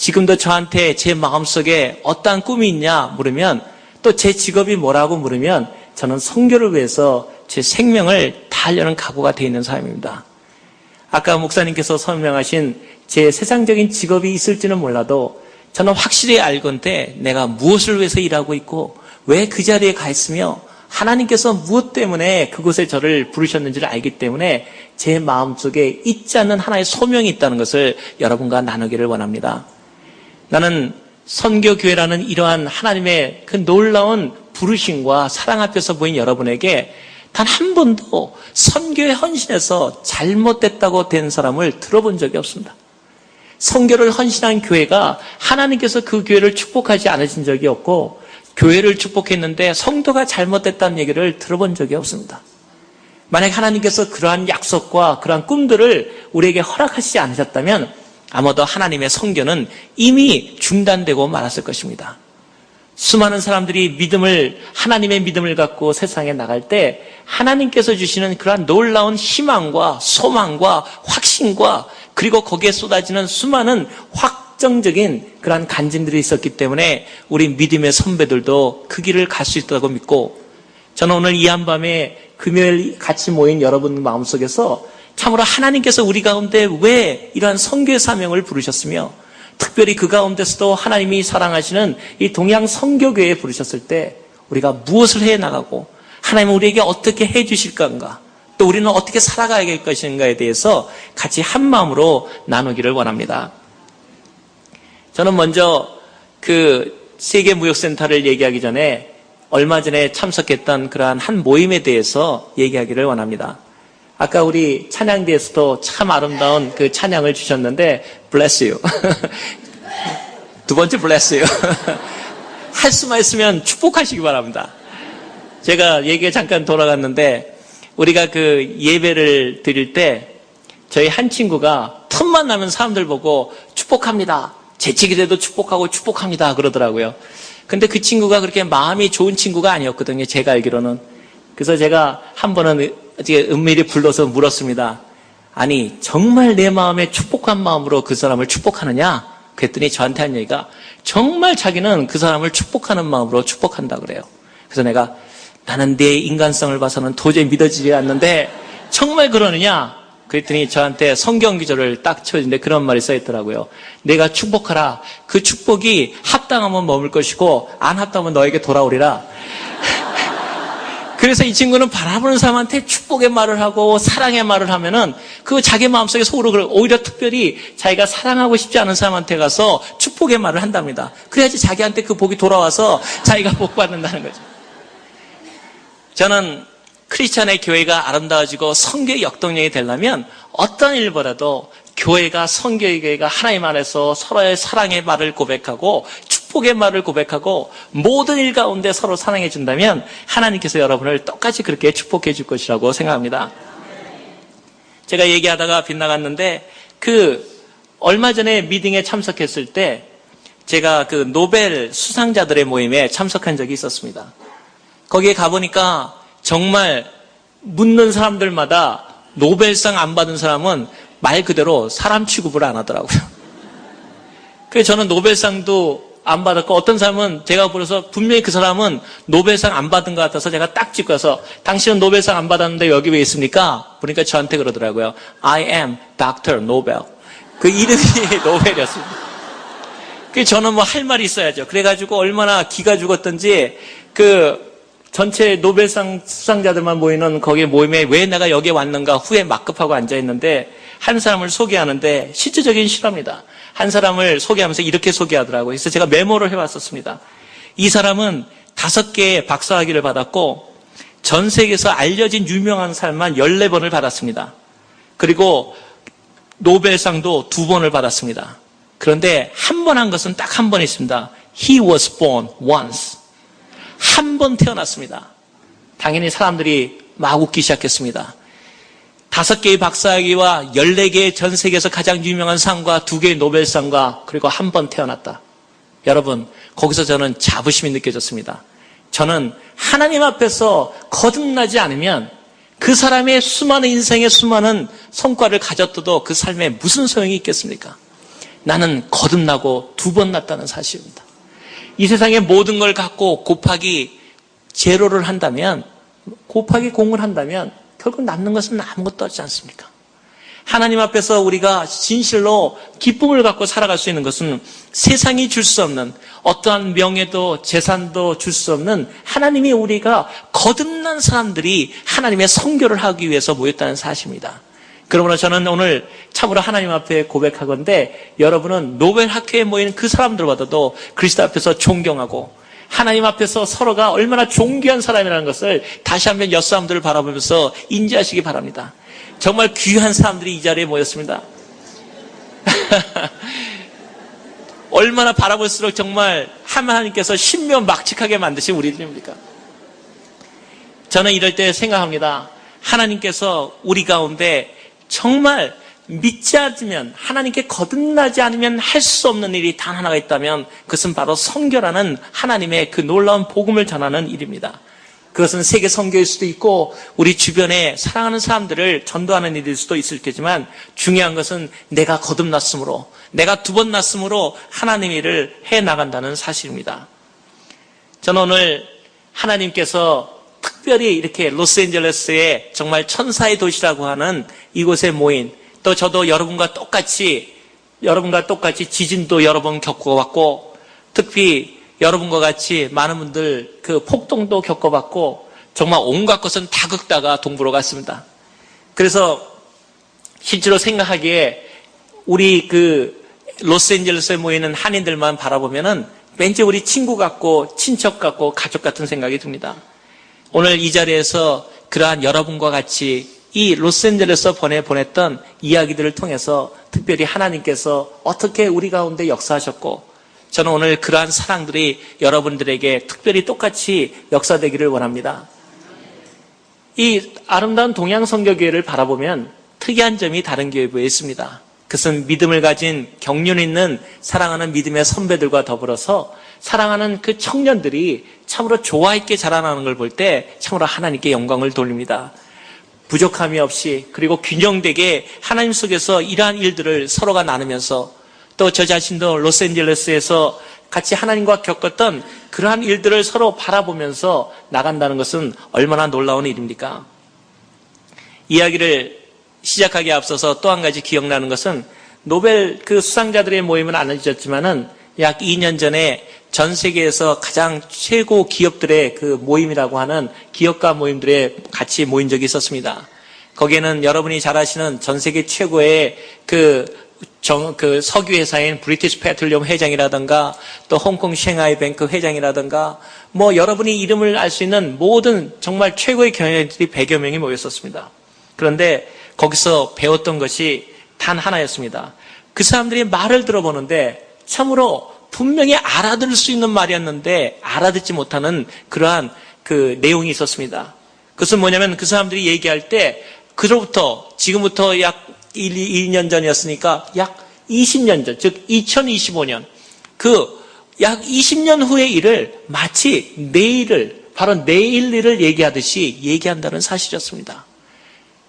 지금도 저한테 제 마음속에 어떠한 꿈이 있냐 물으면, 또 제 직업이 뭐라고 물으면 저는 선교를 위해서 제 생명을 다하려는 각오가 되어 있는 사람입니다. 아까 목사님께서 설명하신 제 세상적인 직업이 있을지는 몰라도 저는 확실히 알건대 내가 무엇을 위해서 일하고 있고 왜 그 자리에 가 있으며 하나님께서 무엇 때문에 그곳에 저를 부르셨는지를 알기 때문에 제 마음속에 잊지 않는 하나의 소명이 있다는 것을 여러분과 나누기를 원합니다. 나는 선교교회라는 이러한 하나님의 그 놀라운 부르심과 사랑 앞에서 보인 여러분에게 단 한 번도 선교에 헌신해서 잘못됐다고 된 사람을 들어본 적이 없습니다. 선교를 헌신한 교회가 하나님께서 그 교회를 축복하지 않으신 적이 없고, 교회를 축복했는데 성도가 잘못됐다는 얘기를 들어본 적이 없습니다. 만약 하나님께서 그러한 약속과 그러한 꿈들을 우리에게 허락하시지 않으셨다면 아마도 하나님의 선교는 이미 중단되고 말았을 것입니다. 수많은 사람들이 하나님의 믿음을 갖고 세상에 나갈 때 하나님께서 주시는 그러한 놀라운 희망과 소망과 확신과 그리고 거기에 쏟아지는 수많은 확정적인 그러한 간증들이 있었기 때문에 우리 믿음의 선배들도 그 길을 갈 수 있다고 믿고, 저는 오늘 이 한밤에 금요일 같이 모인 여러분 마음속에서 참으로 하나님께서 우리 가운데 왜 이러한 선교의 사명을 부르셨으며 특별히 그 가운데서도 하나님이 사랑하시는 이 동양 선교교회에 부르셨을 때 우리가 무엇을 해나가고 하나님은 우리에게 어떻게 해주실 건가, 또 우리는 어떻게 살아가야 할 것인가에 대해서 같이 한 마음으로 나누기를 원합니다. 저는 먼저 그 세계무역센터를 얘기하기 전에 얼마 전에 참석했던 그러한 한 모임에 대해서 얘기하기를 원합니다. 아까 우리 찬양대에서도 참 아름다운 그 찬양을 주셨는데 bless you. 두 번째 bless you. 할 수만 있으면 축복하시기 바랍니다. 제가 얘기가 잠깐 돌아갔는데 우리가 그 예배를 드릴 때 저희 한 친구가 틈만 나면 사람들 보고 축복합니다, 재치기 돼도 축복하고 축복합니다 그러더라고요. 근데 그 친구가 그렇게 마음이 좋은 친구가 아니었거든요, 제가 알기로는. 그래서 제가 한 번은 은밀히 불러서 물었습니다. 아니 정말 내 마음에 축복한 마음으로 그 사람을 축복하느냐? 그랬더니 저한테 한 얘기가 정말 자기는 그 사람을 축복하는 마음으로 축복한다 그래요. 그래서 내가 나는 내 인간성을 봐서는 도저히 믿어지지 않는데 정말 그러느냐? 그랬더니 저한테 성경 기절을 딱 쳐주는데 그런 말이 써있더라고요. 내가 축복하라. 그 축복이 합당하면 머물 것이고 안 합당하면 너에게 돌아오리라. 그래서 이 친구는 바라보는 사람한테 축복의 말을 하고 사랑의 말을 하면은 그 자기 마음속에 속으로 오히려 특별히 자기가 사랑하고 싶지 않은 사람한테 가서 축복의 말을 한답니다. 그래야지 자기한테 그 복이 돌아와서 자기가 복 받는다는 거죠. 저는 크리스찬의 교회가 아름다워지고 선교의 역동력이 되려면 어떤 일보다도 교회가, 선교의 교회가 하나님 안에서 서로의 사랑의 말을 고백하고 축복의 말을 고백하고 모든 일 가운데 서로 사랑해 준다면 하나님께서 여러분을 똑같이 그렇게 축복해 줄 것이라고 생각합니다. 제가 얘기하다가 빗나갔는데 얼마 전에 미팅에 참석했을 때 제가 그 노벨 수상자들의 모임에 참석한 적이 있었습니다. 거기에 가보니까 정말 묻는 사람들마다 노벨상 안 받은 사람은 말 그대로 사람 취급을 안 하더라고요. 그래서 저는 노벨상도 안 받았고 어떤 사람은 제가 보면서 분명히 그 사람은 노벨상 안 받은 것 같아서 제가 딱 찍고 가서 당신은 노벨상 안 받았는데 여기 왜 있습니까? 보니까 저한테 그러더라고요. I am Dr. Nobel. 그 이름이 노벨이었습니다. 그래서 저는 뭐 할 말이 있어야죠. 그래가지고 얼마나 기가 죽었던지 전체 노벨상 수상자들만 모이는 거기 모임에 왜 내가 여기에 왔는가 후에 막급하고 앉아있는데 한 사람을 소개하는데 실질적인 실화입니다. 한 사람을 소개하면서 이렇게 소개하더라고요. 그래서 제가 메모를 해왔었습니다. 이 사람은 5개의 박사학위를 받았고 전 세계에서 알려진 유명한 사람만 14번을 받았습니다. 그리고 노벨상도 2번을 받았습니다. 그런데 한 번 한 것은 딱 한 번 있습니다. He was born once. 한 번 태어났습니다. 당연히 사람들이 막 웃기 시작했습니다. 5개의 박사학위와 14개의 전 세계에서 가장 유명한 상과 2개의 노벨상과 그리고 한 번 태어났다. 여러분, 거기서 저는 자부심이 느껴졌습니다. 저는 하나님 앞에서 거듭나지 않으면 그 사람의 수많은 인생의 수많은 성과를 가졌어도 그 삶에 무슨 소용이 있겠습니까? 나는 거듭나고 2번 났다는 사실입니다. 이 세상의 모든 걸 갖고 곱하기 제로를 한다면, 곱하기 공을 한다면 결국 남는 것은 아무것도 없지 않습니까? 하나님 앞에서 우리가 진실로 기쁨을 갖고 살아갈 수 있는 것은 세상이 줄 수 없는 어떠한 명예도 재산도 줄 수 없는 하나님이 우리가 거듭난 사람들이 하나님의 선교를 하기 위해서 모였다는 사실입니다. 그러므로 저는 오늘 참으로 하나님 앞에 고백하건대 여러분은 노벨 학회에 모인 그 사람들보다도 그리스도 앞에서 존경하고 하나님 앞에서 서로가 얼마나 존귀한 사람이라는 것을 다시 한번 옆 사람들을 바라보면서 인지하시기 바랍니다. 정말 귀한 사람들이 이 자리에 모였습니다. 얼마나 바라볼수록 정말 하나님께서 신묘막측하게 만드신 우리들입니까? 저는 이럴 때 생각합니다. 하나님께서 우리 가운데 정말 믿지 않으면, 하나님께 거듭나지 않으면 할 수 없는 일이 단 하나가 있다면 그것은 바로 선교라는 하나님의 그 놀라운 복음을 전하는 일입니다. 그것은 세계 선교일 수도 있고 우리 주변에 사랑하는 사람들을 전도하는 일일 수도 있을 테지만 중요한 것은 내가 거듭났으므로, 내가 2번 났으므로 하나님 일을 해나간다는 사실입니다. 저는 오늘 하나님께서 특별히 이렇게 로스앤젤레스의 정말 천사의 도시라고 하는 이곳에 모인, 또 저도 여러분과 똑같이 지진도 여러 번 겪어봤고, 특히 여러분과 같이 많은 분들 그 폭동도 겪어봤고, 정말 온갖 것은 다 겪다가 동부로 갔습니다. 그래서 실제로 생각하기에 우리 그 로스앤젤레스에 모이는 한인들만 바라보면은 왠지 우리 친구 같고 친척 같고 가족 같은 생각이 듭니다. 오늘 이 자리에서 그러한 여러분과 같이 이 로스앤젤레스에 보냈던 이야기들을 통해서 특별히 하나님께서 어떻게 우리 가운데 역사하셨고, 저는 오늘 그러한 사랑들이 여러분들에게 특별히 똑같이 역사되기를 원합니다. 이 아름다운 동양선교교회를 바라보면 특이한 점이 다른 교회부에 있습니다. 그것은 믿음을 가진 경륜 있는 사랑하는 믿음의 선배들과 더불어서 사랑하는 그 청년들이 참으로 조화 있게 자라나는 걸 볼 때 참으로 하나님께 영광을 돌립니다. 부족함이 없이, 그리고 균형되게 하나님 속에서 이러한 일들을 서로가 나누면서, 또 저 자신도 로스앤젤레스에서 같이 하나님과 겪었던 그러한 일들을 서로 바라보면서 나간다는 것은 얼마나 놀라운 일입니까? 이야기를 시작하기에 앞서서 또 한 가지 기억나는 것은, 노벨 그 수상자들의 모임은 안 잊었지만은 약 2년 전에 전 세계에서 가장 최고 기업들의 그 모임이라고 하는 기업가 모임들에 같이 모인 적이 있었습니다. 거기에는 여러분이 잘 아시는 전 세계 최고의 그 석유 회사인 브리티시 페트롤리엄 회장이라든가, 또 홍콩 셴하이 뱅크 회장이라든가, 뭐 여러분이 이름을 알 수 있는 모든 정말 최고의 경영자들이 100여 명이 모였었습니다. 그런데 거기서 배웠던 것이 단 하나였습니다. 그 사람들이 말을 들어보는데 참으로 분명히 알아들을 수 있는 말이었는데 알아듣지 못하는 그러한 그 내용이 있었습니다. 그것은 뭐냐면, 그 사람들이 얘기할 때 그로부터 지금부터 약 2년 전이었으니까 약 20년 전, 즉 2025년, 그 약 20년 후의 일을 마치 내일을, 바로 내일 일을 얘기하듯이 얘기한다는 사실이었습니다.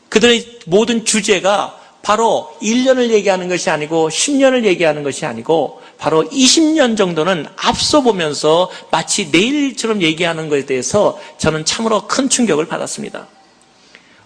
그들의 모든 주제가 바로 1년을 얘기하는 것이 아니고 10년을 얘기하는 것이 아니고 바로 20년 정도는 앞서 보면서 마치 내일처럼 얘기하는 것에 대해서 저는 참으로 큰 충격을 받았습니다.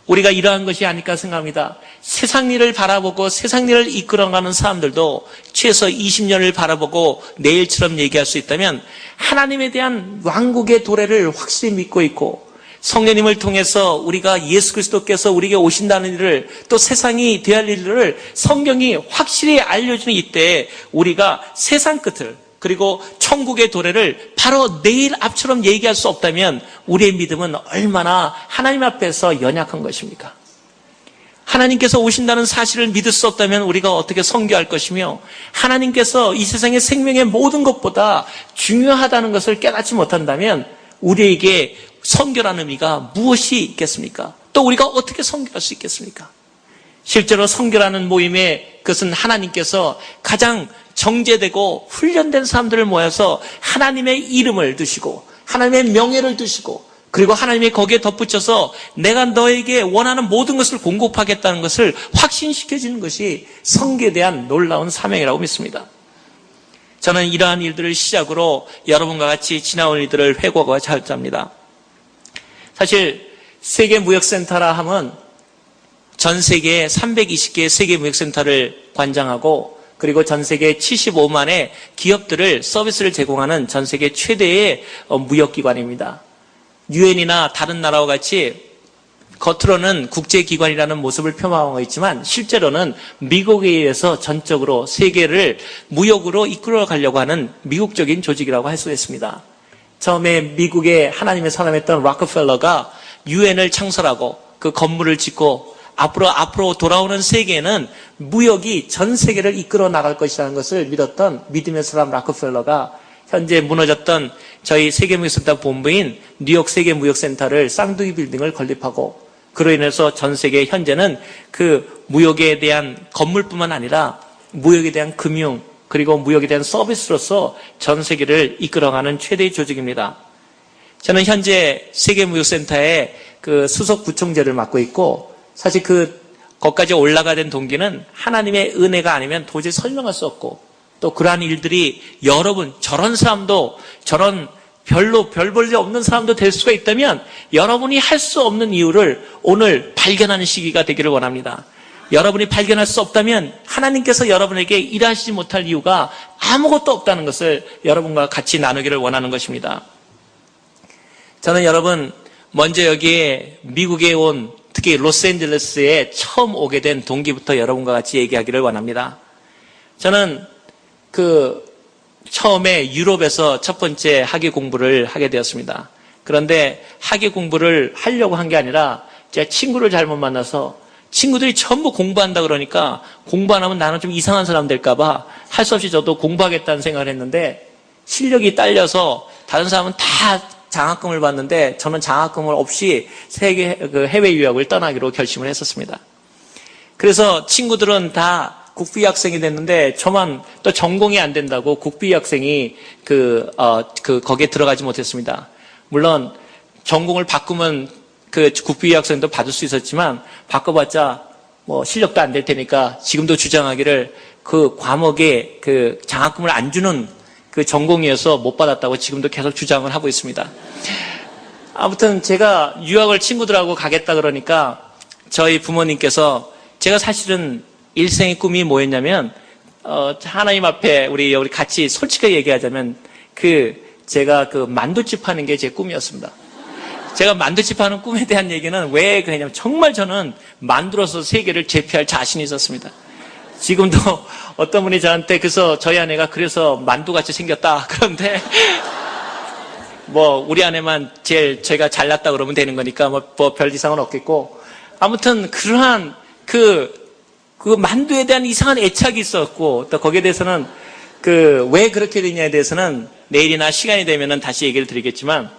우리가 이러한 것이 아닐까 생각합니다. 세상 일을 바라보고 세상 일을 이끌어가는 사람들도 최소 20년을 바라보고 내일처럼 얘기할 수 있다면, 하나님에 대한 왕국의 도래를 확실히 믿고 있고, 성령님을 통해서 우리가 예수 그리스도께서 우리에게 오신다는 일을, 또 세상이 되어야 할 일을 성경이 확실히 알려주는 이때에 우리가 세상 끝을, 그리고 천국의 도래를 바로 내일 앞처럼 얘기할 수 없다면 우리의 믿음은 얼마나 하나님 앞에서 연약한 것입니까? 하나님께서 오신다는 사실을 믿을 수 없다면 우리가 어떻게 선교할 것이며, 하나님께서 이 세상의 생명의 모든 것보다 중요하다는 것을 깨닫지 못한다면 우리에게 선교라는 의미가 무엇이 있겠습니까? 또 우리가 어떻게 선교할 수 있겠습니까? 실제로 선교라는 모임에, 그것은 하나님께서 가장 정제되고 훈련된 사람들을 모아서 하나님의 이름을 두시고 하나님의 명예를 두시고 그리고 하나님이 거기에 덧붙여서 내가 너에게 원하는 모든 것을 공급하겠다는 것을 확신시켜주는 것이 성계에 대한 놀라운 사명이라고 믿습니다. 저는 이러한 일들을 시작으로 여러분과 같이 지나온 일들을 회고하고 잘합니다. 사실 세계무역센터라 하면 전 세계에 320개의 세계무역센터를 관장하고 그리고 전 세계 75만의 기업들을 서비스를 제공하는 전 세계 최대의 무역기관입니다. 유엔이나 다른 나라와 같이 겉으로는 국제기관이라는 모습을 표방하고 있지만 실제로는 미국에 의해서 전적으로 세계를 무역으로 이끌어 가려고 하는 미국적인 조직이라고 할 수 있습니다. 처음에 미국에 하나님의 사람이었던 락커펠러가 유엔을 창설하고 그 건물을 짓고 앞으로 돌아오는 세계에는 무역이 전 세계를 이끌어 나갈 것이라는 것을 믿었던 믿음의 사람 락커펠러가 현재 무너졌던 저희 세계무역센터 본부인 뉴욕 세계무역센터를 쌍둥이 빌딩을 건립하고 그로 인해서 전 세계 현재는 그 무역에 대한 건물뿐만 아니라 무역에 대한 금융 그리고 무역에 대한 서비스로서 전 세계를 이끌어가는 최대의 조직입니다. 저는 현재 세계무역센터의 그 수석 부총재를 맡고 있고 사실 거기까지 올라가야 된 동기는 하나님의 은혜가 아니면 도저히 설명할 수 없고 또 그러한 일들이 여러분 저런 사람도 저런 별로 별 볼 일 없는 사람도 될 수가 있다면 여러분이 할 수 없는 이유를 오늘 발견하는 시기가 되기를 원합니다. 여러분이 발견할 수 없다면 하나님께서 여러분에게 일하시지 못할 이유가 아무것도 없다는 것을 여러분과 같이 나누기를 원하는 것입니다. 저는 여러분 먼저 여기에 미국에 온 특히 로스앤젤레스에 처음 오게 된 동기부터 여러분과 같이 얘기하기를 원합니다. 저는 처음에 유럽에서 첫 번째 학위 공부를 하게 되었습니다. 그런데 학위 공부를 하려고 한 게 아니라 제가 친구를 잘못 만나서 친구들이 전부 공부한다 그러니까 공부 안 하면 나는 좀 이상한 사람 될까봐 할 수 없이 저도 공부하겠다는 생각을 했는데 실력이 딸려서 다른 사람은 다 장학금을 받는데 저는 장학금을 없이 해외 유학을 떠나기로 결심을 했었습니다. 그래서 친구들은 다 국비 학생이 됐는데 저만 또 전공이 안 된다고 국비 학생이 거기에 들어가지 못했습니다. 물론 전공을 바꾸면 그 국비 학생도 받을 수 있었지만 바꿔봤자 뭐 실력도 안 될 테니까 지금도 주장하기를 그 과목에 그 장학금을 안 주는 그 전공이어서 못 받았다고 지금도 계속 주장을 하고 있습니다. 아무튼 제가 유학을 친구들하고 가겠다 그러니까 저희 부모님께서 제가 사실은 일생의 꿈이 뭐였냐면 하나님 앞에 우리 같이 솔직하게 얘기하자면 제가 만두집 하는 게 제 꿈이었습니다. 제가 만두집 하는 꿈에 대한 얘기는 왜 그러냐면 정말 저는 만두로서 세계를 제패할 자신이 있었습니다. 지금도 어떤 분이 저한테 그래서 저희 아내가 그래서 만두같이 생겼다 그런데 뭐 우리 아내만 제일 제가 잘났다 그러면 되는 거니까 뭐 별 이상은 없겠고 아무튼 그러한 그 만두에 대한 이상한 애착이 있었고 또 거기에 대해서는 왜 그렇게 되냐에 대해서는 내일이나 시간이 되면은 다시 얘기를 드리겠지만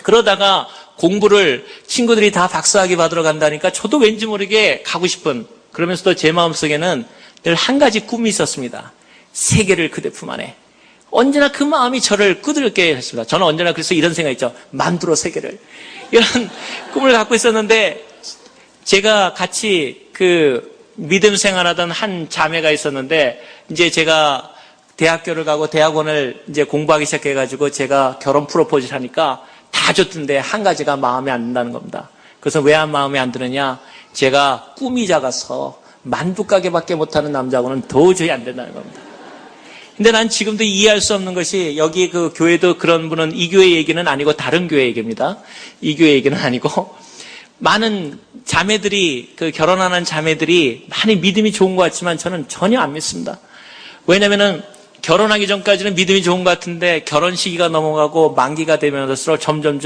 그러다가 공부를 친구들이 다 박사학위 받으러 간다니까 저도 왠지 모르게 가고 싶은 그러면서도 제 마음속에는 늘 한 가지 꿈이 있었습니다. 세계를 그대 품 안에. 언제나 그 마음이 저를 끄들게 했습니다. 저는 언제나 그래서 이런 생각했죠. 만두로 세계를. 이런 꿈을 갖고 있었는데 제가 같이 믿음 생활하던 한 자매가 있었는데 이제 제가 대학교를 가고 대학원을 이제 공부하기 시작해가지고 제가 결혼 프로포즈를 하니까 다 줬던데 한 가지가 마음에 안 든다는 겁니다. 그래서 왜 마음에 안 드느냐? 제가 꿈이 작아서 만두 가게밖에 못하는 남자하고는 도저히 안 된다는 겁니다. 근데 난 지금도 이해할 수 없는 것이 여기 교회도 그런 분은 이 교회 얘기는 아니고 다른 교회 얘기입니다. 이 교회 얘기는 아니고 많은 자매들이 결혼하는 자매들이 많이 믿음이 좋은 것 같지만 저는 전혀 안 믿습니다. 왜냐면은 결혼하기 전까지는 믿음이 좋은 것 같은데 결혼 시기가 넘어가고 만기가 되면서 점점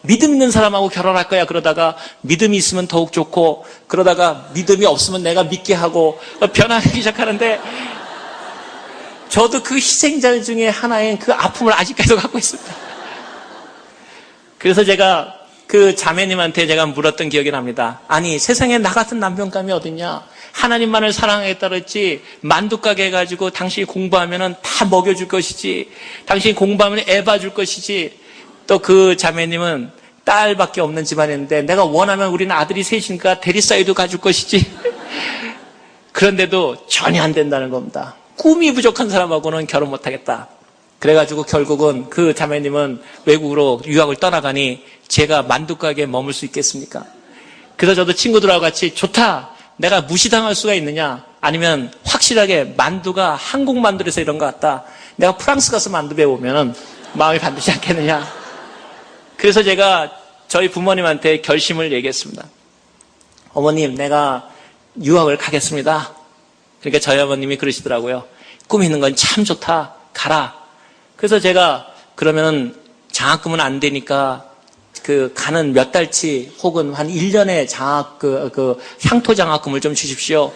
믿음 있는 사람하고 결혼할 거야 그러다가 믿음이 있으면 더욱 좋고 그러다가 믿음이 없으면 내가 믿게 하고 변하기 시작하는데 저도 그 희생자 중에 하나인 그 아픔을 아직까지도 갖고 있습니다. 그래서 제가 그 자매님한테 제가 물었던 기억이 납니다. 아니 세상에 나 같은 남편감이 어딨냐? 하나님만을 사랑하겠다 그랬지 만두 가게 해가지고 당신이 공부하면 다 먹여줄 것이지 당신이 공부하면 애 봐줄 것이지 또 그 자매님은 딸밖에 없는 집안인데 내가 원하면 우리는 아들이 셋이니까 대리사이도 가줄 것이지. 그런데도 전혀 안 된다는 겁니다. 꿈이 부족한 사람하고는 결혼 못하겠다. 그래가지고 결국은 그 자매님은 외국으로 유학을 떠나가니 제가 만두가게에 머물 수 있겠습니까? 그래서 저도 친구들하고 같이 좋다. 내가 무시당할 수가 있느냐? 아니면 확실하게 만두가 한국 만두에서 이런 것 같다. 내가 프랑스 가서 만두 배우면 마음이 반드시 않겠느냐? 그래서 제가 저희 부모님한테 결심을 얘기했습니다. 어머님, 내가 유학을 가겠습니다. 그러니까 저희 어머님이 그러시더라고요. 꿈 있는 건 참 좋다. 가라. 그래서 제가 그러면은 장학금은 안 되니까 가는 몇 달치 혹은 한 1년의 향토 장학금을 좀 주십시오.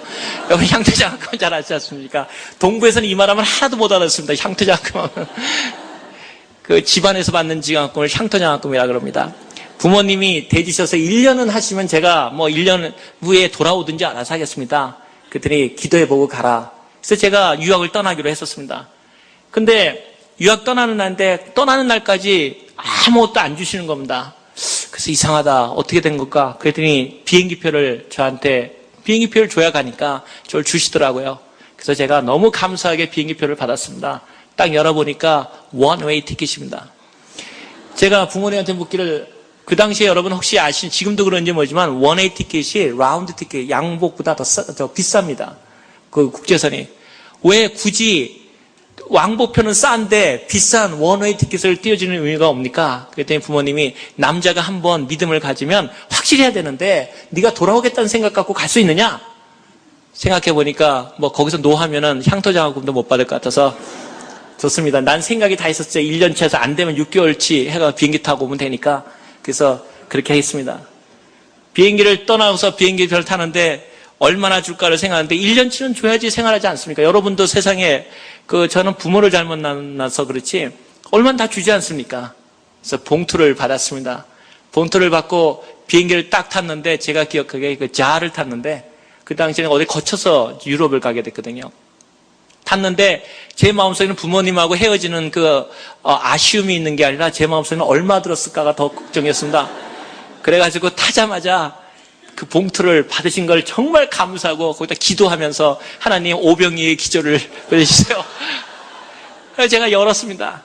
여러분, 향토 장학금은 잘 아시지 않습니까? 동부에서는 이 말하면 하나도 못 알아듣습니다. 향토 장학금 하면. 집안에서 받는 장학금을 향토 장학금이라 그럽니다. 부모님이 대지셔서 1년은 하시면 제가 1년 후에 돌아오든지 알아서 하겠습니다. 그랬더니 기도해보고 가라. 그래서 제가 유학을 떠나기로 했었습니다. 근데 유학 떠나는 날까지 아무것도 안 주시는 겁니다. 그래서 이상하다. 어떻게 된 걸까? 그랬더니 비행기표를 줘야 가니까 저를 주시더라고요. 그래서 제가 너무 감사하게 비행기표를 받았습니다. 딱 열어보니까 원웨이 티켓입니다. 제가 부모님한테 묻기를 그 당시에 여러분 혹시 지금도 그런지 모르지만 원웨이 티켓이 라운드 티켓, 양복보다 더 비쌉니다. 그 국제선이. 왜 굳이 왕복표는 싼데 비싼 원웨이 티켓을 띄워주는 의미가 옵니까? 그랬더니 부모님이 남자가 한번 믿음을 가지면 확실히 해야 되는데 네가 돌아오겠다는 생각 갖고 갈 수 있느냐? 생각해보니까 거기서 노하면은 향토장학금도 못 받을 것 같아서 좋습니다. 난 생각이 다 있었죠. 1년치에서 안 되면 6개월치 해가 비행기 타고 오면 되니까. 그래서 그렇게 했습니다. 비행기를 떠나서 비행기를 타는데 얼마나 줄까를 생각하는데 1년치는 줘야지 생활하지 않습니까? 여러분도 세상에 저는 부모를 잘못 만나서 그렇지 얼마나 다 주지 않습니까? 그래서 봉투를 받았습니다. 봉투를 받고 비행기를 딱 탔는데 제가 기억하기에 자를 탔는데 그 당시에는 어디 거쳐서 유럽을 가게 됐거든요. 탔는데 제 마음속에는 부모님하고 헤어지는 아쉬움이 있는 게 아니라 제 마음속에는 얼마 들었을까가 더 걱정이었습니다. 그래가지고 타자마자 그 봉투를 받으신 걸 정말 감사하고 거기다 기도하면서 하나님 오병이의 기조를 보내주세요. 그래서 제가 열었습니다.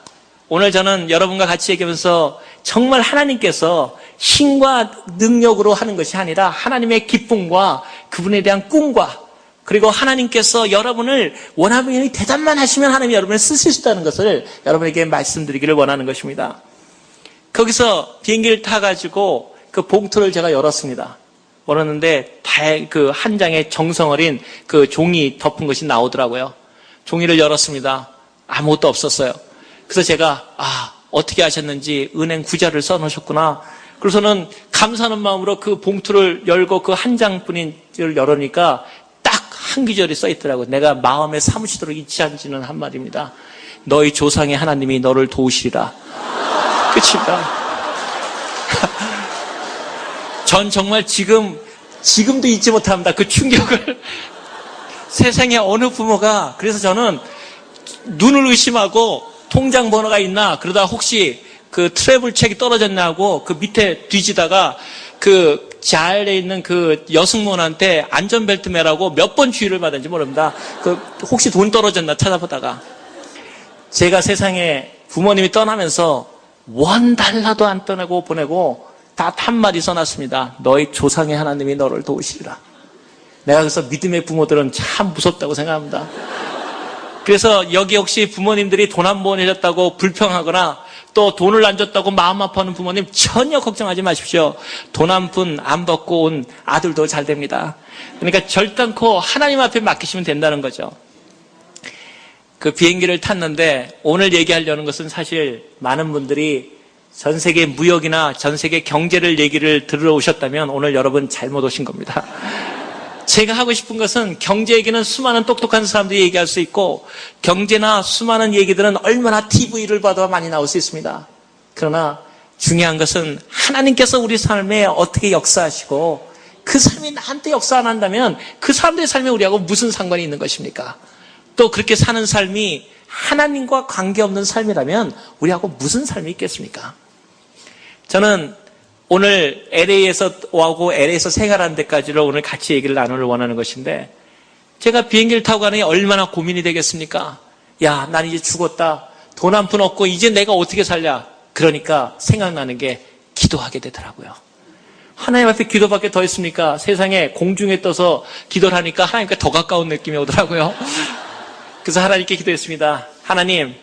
오늘 저는 여러분과 같이 얘기하면서 정말 하나님께서 힘과 능력으로 하는 것이 아니라 하나님의 기쁨과 그분에 대한 꿈과 그리고 하나님께서 여러분을 원하면 대답만 하시면 하나님이 여러분을 쓰실 수 있다는 것을 여러분에게 말씀드리기를 원하는 것입니다. 거기서 비행기를 타가지고 그 봉투를 제가 열었습니다. 열었는데 한 장의 정성어린 종이 덮은 것이 나오더라고요. 종이를 열었습니다. 아무것도 없었어요. 그래서 제가 어떻게 하셨는지 은행 구자를 써놓으셨구나. 그래서는 감사하는 마음으로 그 봉투를 열고 그 한 장뿐인지를 열으니까 딱 한 구절이 써있더라고요. 내가 마음에 사무치도록 잊지 않지는 한마디입니다. 너희 조상의 하나님이 너를 도우시리라. 끝입니다. 전 정말 지금도 잊지 못합니다. 그 충격을. 세상에 어느 부모가, 그래서 저는 눈을 의심하고 통장 번호가 있나, 그러다 혹시 트래블 책이 떨어졌나 하고 그 밑에 뒤지다가 자리에 있는 여승무원한테 안전벨트 매라고 몇 번 주의를 받았는지 모릅니다. 혹시 돈 떨어졌나 찾아보다가. 제가 세상에 부모님이 떠나면서 $1도 안 떠내고 보내고 다 한마디 써놨습니다. 너희 조상의 하나님이 너를 도우시리라. 내가 그래서 믿음의 부모들은 참 무섭다고 생각합니다. 그래서 여기 혹시 부모님들이 돈 안 보내셨다고 불평하거나 또 돈을 안 줬다고 마음 아파하는 부모님 전혀 걱정하지 마십시오. 돈 한 푼 안 받고 온 아들도 잘 됩니다. 그러니까 절단코 하나님 앞에 맡기시면 된다는 거죠. 그 비행기를 탔는데 오늘 얘기하려는 것은 사실 많은 분들이 전 세계 무역이나 전 세계 경제를 얘기를 들으러 오셨다면 오늘 여러분 잘못 오신 겁니다. 제가 하고 싶은 것은 경제 얘기는 수많은 똑똑한 사람들이 얘기할 수 있고 경제나 수많은 얘기들은 얼마나 TV를 봐도 많이 나올 수 있습니다. 그러나 중요한 것은 하나님께서 우리 삶에 어떻게 역사하시고 그 삶이 나한테 역사 안 한다면 그 사람들의 삶에 우리하고 무슨 상관이 있는 것입니까? 또 그렇게 사는 삶이 하나님과 관계없는 삶이라면 우리하고 무슨 삶이 있겠습니까? 저는 오늘 LA에서 오고 LA에서 생활하는 데까지를 오늘 같이 얘기를 나누를 원하는 것인데, 제가 비행기를 타고 가니 얼마나 고민이 되겠습니까? 야, 난 이제 죽었다. 돈 한 푼 없고 이제 내가 어떻게 살냐. 그러니까 생각나는 게 기도하게 되더라고요. 하나님 앞에 기도밖에 더 있습니까? 세상에 공중에 떠서 기도를 하니까 하나님께 더 가까운 느낌이 오더라고요. 그래서 하나님께 기도했습니다. 하나님,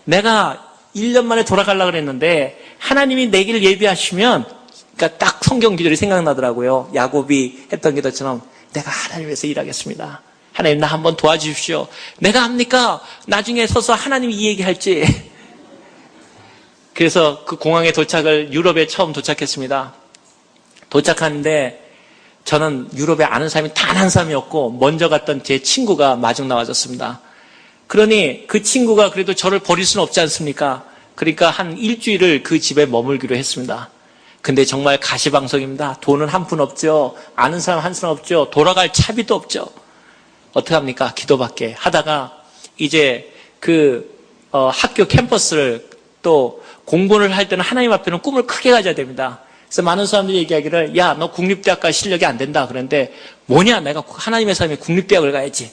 내가 1년 만에 돌아가려고 그랬는데 하나님이 내 길을 예비하시면, 그러니까 딱 성경 기절이 생각나더라고요. 야곱이 했던 기도처럼 내가 하나님 위해서 일하겠습니다. 하나님, 나 한번 도와주십시오. 내가 합니까? 나중에 서서 하나님이 이 얘기할지. 그래서 그 공항에 유럽에 처음 도착했습니다. 도착하는데 저는 유럽에 아는 사람이 단 한 사람이 없고 먼저 갔던 제 친구가 마중 나와줬습니다. 그러니 그 친구가 그래도 저를 버릴 수는 없지 않습니까? 그러니까 한 일주일을 그 집에 머물기로 했습니다. 근데 정말 가시방석입니다. 돈은 한 푼 없죠. 아는 사람 한 사람 없죠. 돌아갈 차비도 없죠. 어떡합니까? 기도밖에 하다가 이제 학교 캠퍼스를 또 공부를 할 때는 하나님 앞에는 꿈을 크게 가져야 됩니다. 그래서 많은 사람들이 얘기하기를, 야, 너 국립대학가 실력이 안 된다. 그런데 뭐냐? 내가 하나님의 삶에 국립대학을 가야지.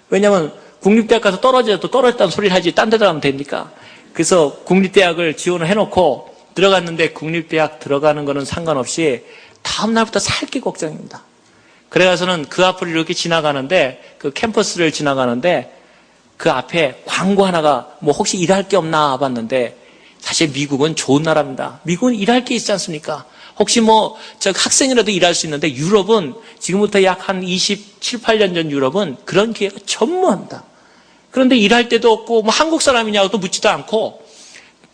왜냐면 국립대학 가서 떨어져도 떨어졌다는 소리를 하지 딴 데 들어가면 됩니까? 그래서 국립대학을 지원을 해놓고 들어갔는데 국립대학 들어가는 거는 상관없이 다음 날부터 살기 걱정입니다. 그래가서는 그 앞을 이렇게 지나가는데, 그 캠퍼스를 지나가는데 그 앞에 광고 하나가 뭐 혹시 일할 게 없나 봤는데, 사실 미국은 좋은 나라입니다. 미국은 일할 게 있지 않습니까? 혹시 학생이라도 일할 수 있는데, 유럽은 지금부터 약 한 27, 8년 전 유럽은 그런 기회가 전무합니다. 그런데 일할 데도 없고, 한국 사람이냐고도 묻지도 않고,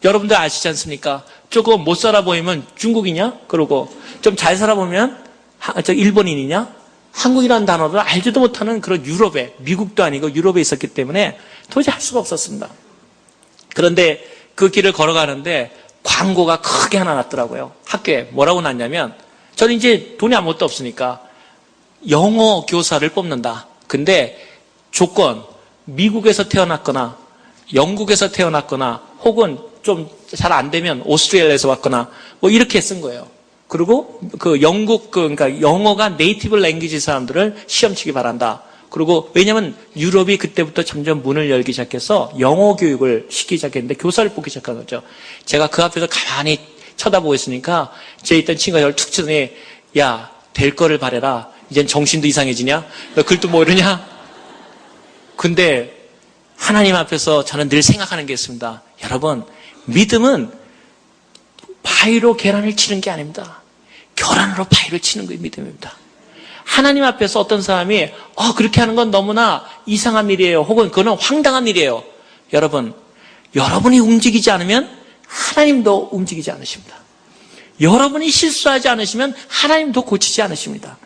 여러분들 아시지 않습니까? 조금 못 살아 보이면 중국이냐? 그러고, 좀 잘 살아 보면, 일본인이냐? 한국이라는 단어를 알지도 못하는 그런 유럽에, 미국도 아니고 유럽에 있었기 때문에 도저히 할 수가 없었습니다. 그런데 그 길을 걸어가는데 광고가 크게 하나 났더라고요. 학교에. 뭐라고 났냐면, 저는 이제 돈이 아무것도 없으니까 영어 교사를 뽑는다. 근데 조건, 미국에서 태어났거나 영국에서 태어났거나 혹은 좀 잘 안 되면 오스트레일리아에서 왔거나 뭐 이렇게 쓴 거예요. 그리고 그러니까 영어가 네이티브 랭귀지 사람들을 시험 치기 바란다. 그리고 왜냐면 유럽이 그때부터 점점 문을 열기 시작해서 영어 교육을 시키기 시작했는데 교사를 뽑기 시작한 거죠. 제가 그 앞에서 가만히 쳐다보고 있으니까 제 있던 친구가 저를 툭 치더니, 야, 될 거를 바래라. 이젠 정신도 이상해지냐? 너 글도 모르냐? 근데 하나님 앞에서 저는 늘 생각하는 게 있습니다. 여러분, 믿음은 바위로 계란을 치는 게 아닙니다. 계란으로 바위를 치는 게 믿음입니다. 하나님 앞에서 어떤 사람이 그렇게 하는 건 너무나 이상한 일이에요. 혹은 그건 황당한 일이에요. 여러분, 여러분이 움직이지 않으면 하나님도 움직이지 않으십니다. 여러분이 실수하지 않으시면 하나님도 고치지 않으십니다.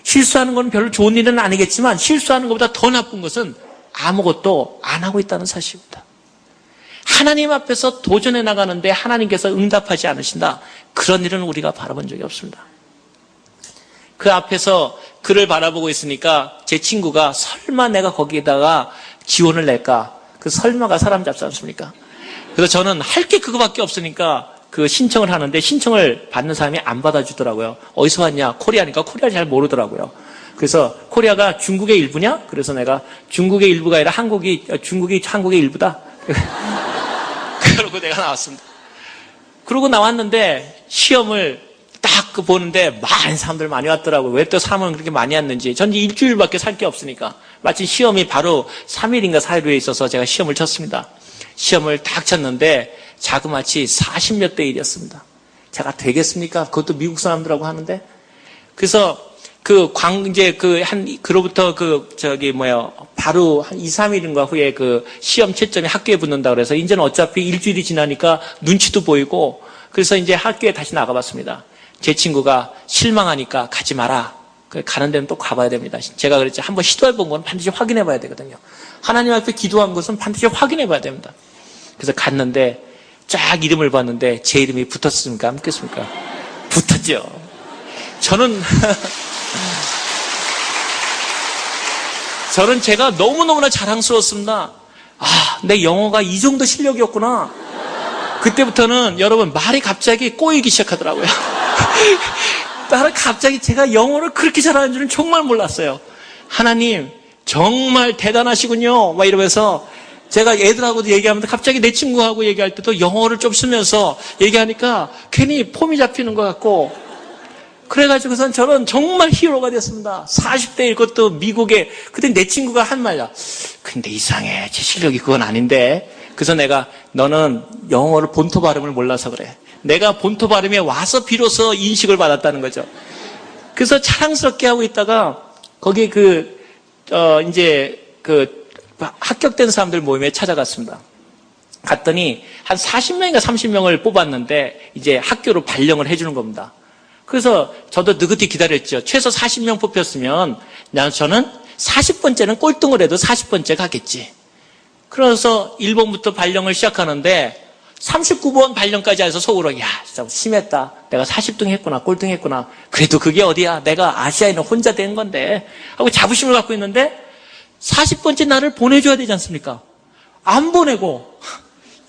실수하는 건 별로 좋은 일은 아니겠지만 실수하는 것보다 더 나쁜 것은 아무것도 안 하고 있다는 사실입니다. 하나님 앞에서 도전해 나가는데 하나님께서 응답하지 않으신다. 그런 일은 우리가 바라본 적이 없습니다. 그 앞에서 그를 바라보고 있으니까 제 친구가 설마 내가 거기에다가 지원을 낼까? 그 설마가 사람 잡지 않습니까? 그래서 저는 할 게 그거밖에 없으니까 그 신청을 하는데 중국을 받는 사람이 안 받아주더라고요. 어디서 왔냐? 코리아니까 코리아 잘 모르더라고요. 그래서 코리아가 중국의 일부냐? 그래서 내가 중국의 일부가 아니라 중국이 한국의 일부다. 그러고 내가 나왔습니다. 그러고 나왔는데 시험을 딱 보는데 많은 사람들 많이 왔더라고요. 왜 또 사람은 그렇게 많이 왔는지. 전 일주일밖에 살 게 없으니까. 마침 시험이 바로 3일인가 4일 후에 있어서 제가 시험을 쳤습니다. 시험을 딱 쳤는데 자그마치 40몇 대 1이었습니다. 제가 되겠습니까? 그것도 미국 사람들하고 하는데. 그래서 그로부터 바로 한 2, 3일인가 후에 그 시험 채점이 학교에 붙는다 그래서 이제는 어차피 일주일이 지나니까 눈치도 보이고 그래서 이제 학교에 다시 나가봤습니다. 제 친구가 실망하니까 가지 마라. 가는 데는 또 가봐야 됩니다. 제가 그랬지. 한번 시도해본 건 반드시 확인해봐야 되거든요. 하나님 앞에 기도한 것은 반드시 확인해봐야 됩니다. 그래서 갔는데 쫙 이름을 봤는데 제 이름이 붙었습니까? 안 붙겠습니까? 붙었죠. 저는 제가 너무너무나 자랑스러웠습니다. 내 영어가 이 정도 실력이었구나. 그때부터는 여러분 말이 갑자기 꼬이기 시작하더라고요. 나는 갑자기 제가 영어를 그렇게 잘하는 줄은 정말 몰랐어요. 하나님, 정말 대단하시군요. 막 이러면서 제가 애들하고도 얘기하면서 갑자기 내 친구하고 얘기할 때도 영어를 좀 쓰면서 얘기하니까 괜히 폼이 잡히는 것 같고 그래가지고선 저는 정말 히어로가 됐습니다. 40대일 것도 미국에 그때 내 친구가 한 말이야. 근데 이상해. 제 실력이 그건 아닌데. 그래서 내가 너는 영어를 본토 발음을 몰라서 그래. 내가 본토 발음에 와서 비로소 인식을 받았다는 거죠. 그래서 자랑스럽게 하고 있다가 거기 이제 합격된 사람들 모임에 찾아갔습니다. 갔더니 한 40명인가 30명을 뽑았는데 이제 학교로 발령을 해주는 겁니다. 그래서 저도 느긋히 기다렸죠. 최소 40명 뽑혔으면 저는 40번째는 꼴등을 해도 40번째 가겠지. 그래서 1번부터 발령을 시작하는데 39번 발령까지 해서 속으로 야 진짜 심했다. 내가 40등 했구나. 꼴등 했구나. 그래도 그게 어디야. 내가 아시아에는 혼자 된 건데 하고 자부심을 갖고 있는데 40번째 나를 보내줘야 되지 않습니까? 안 보내고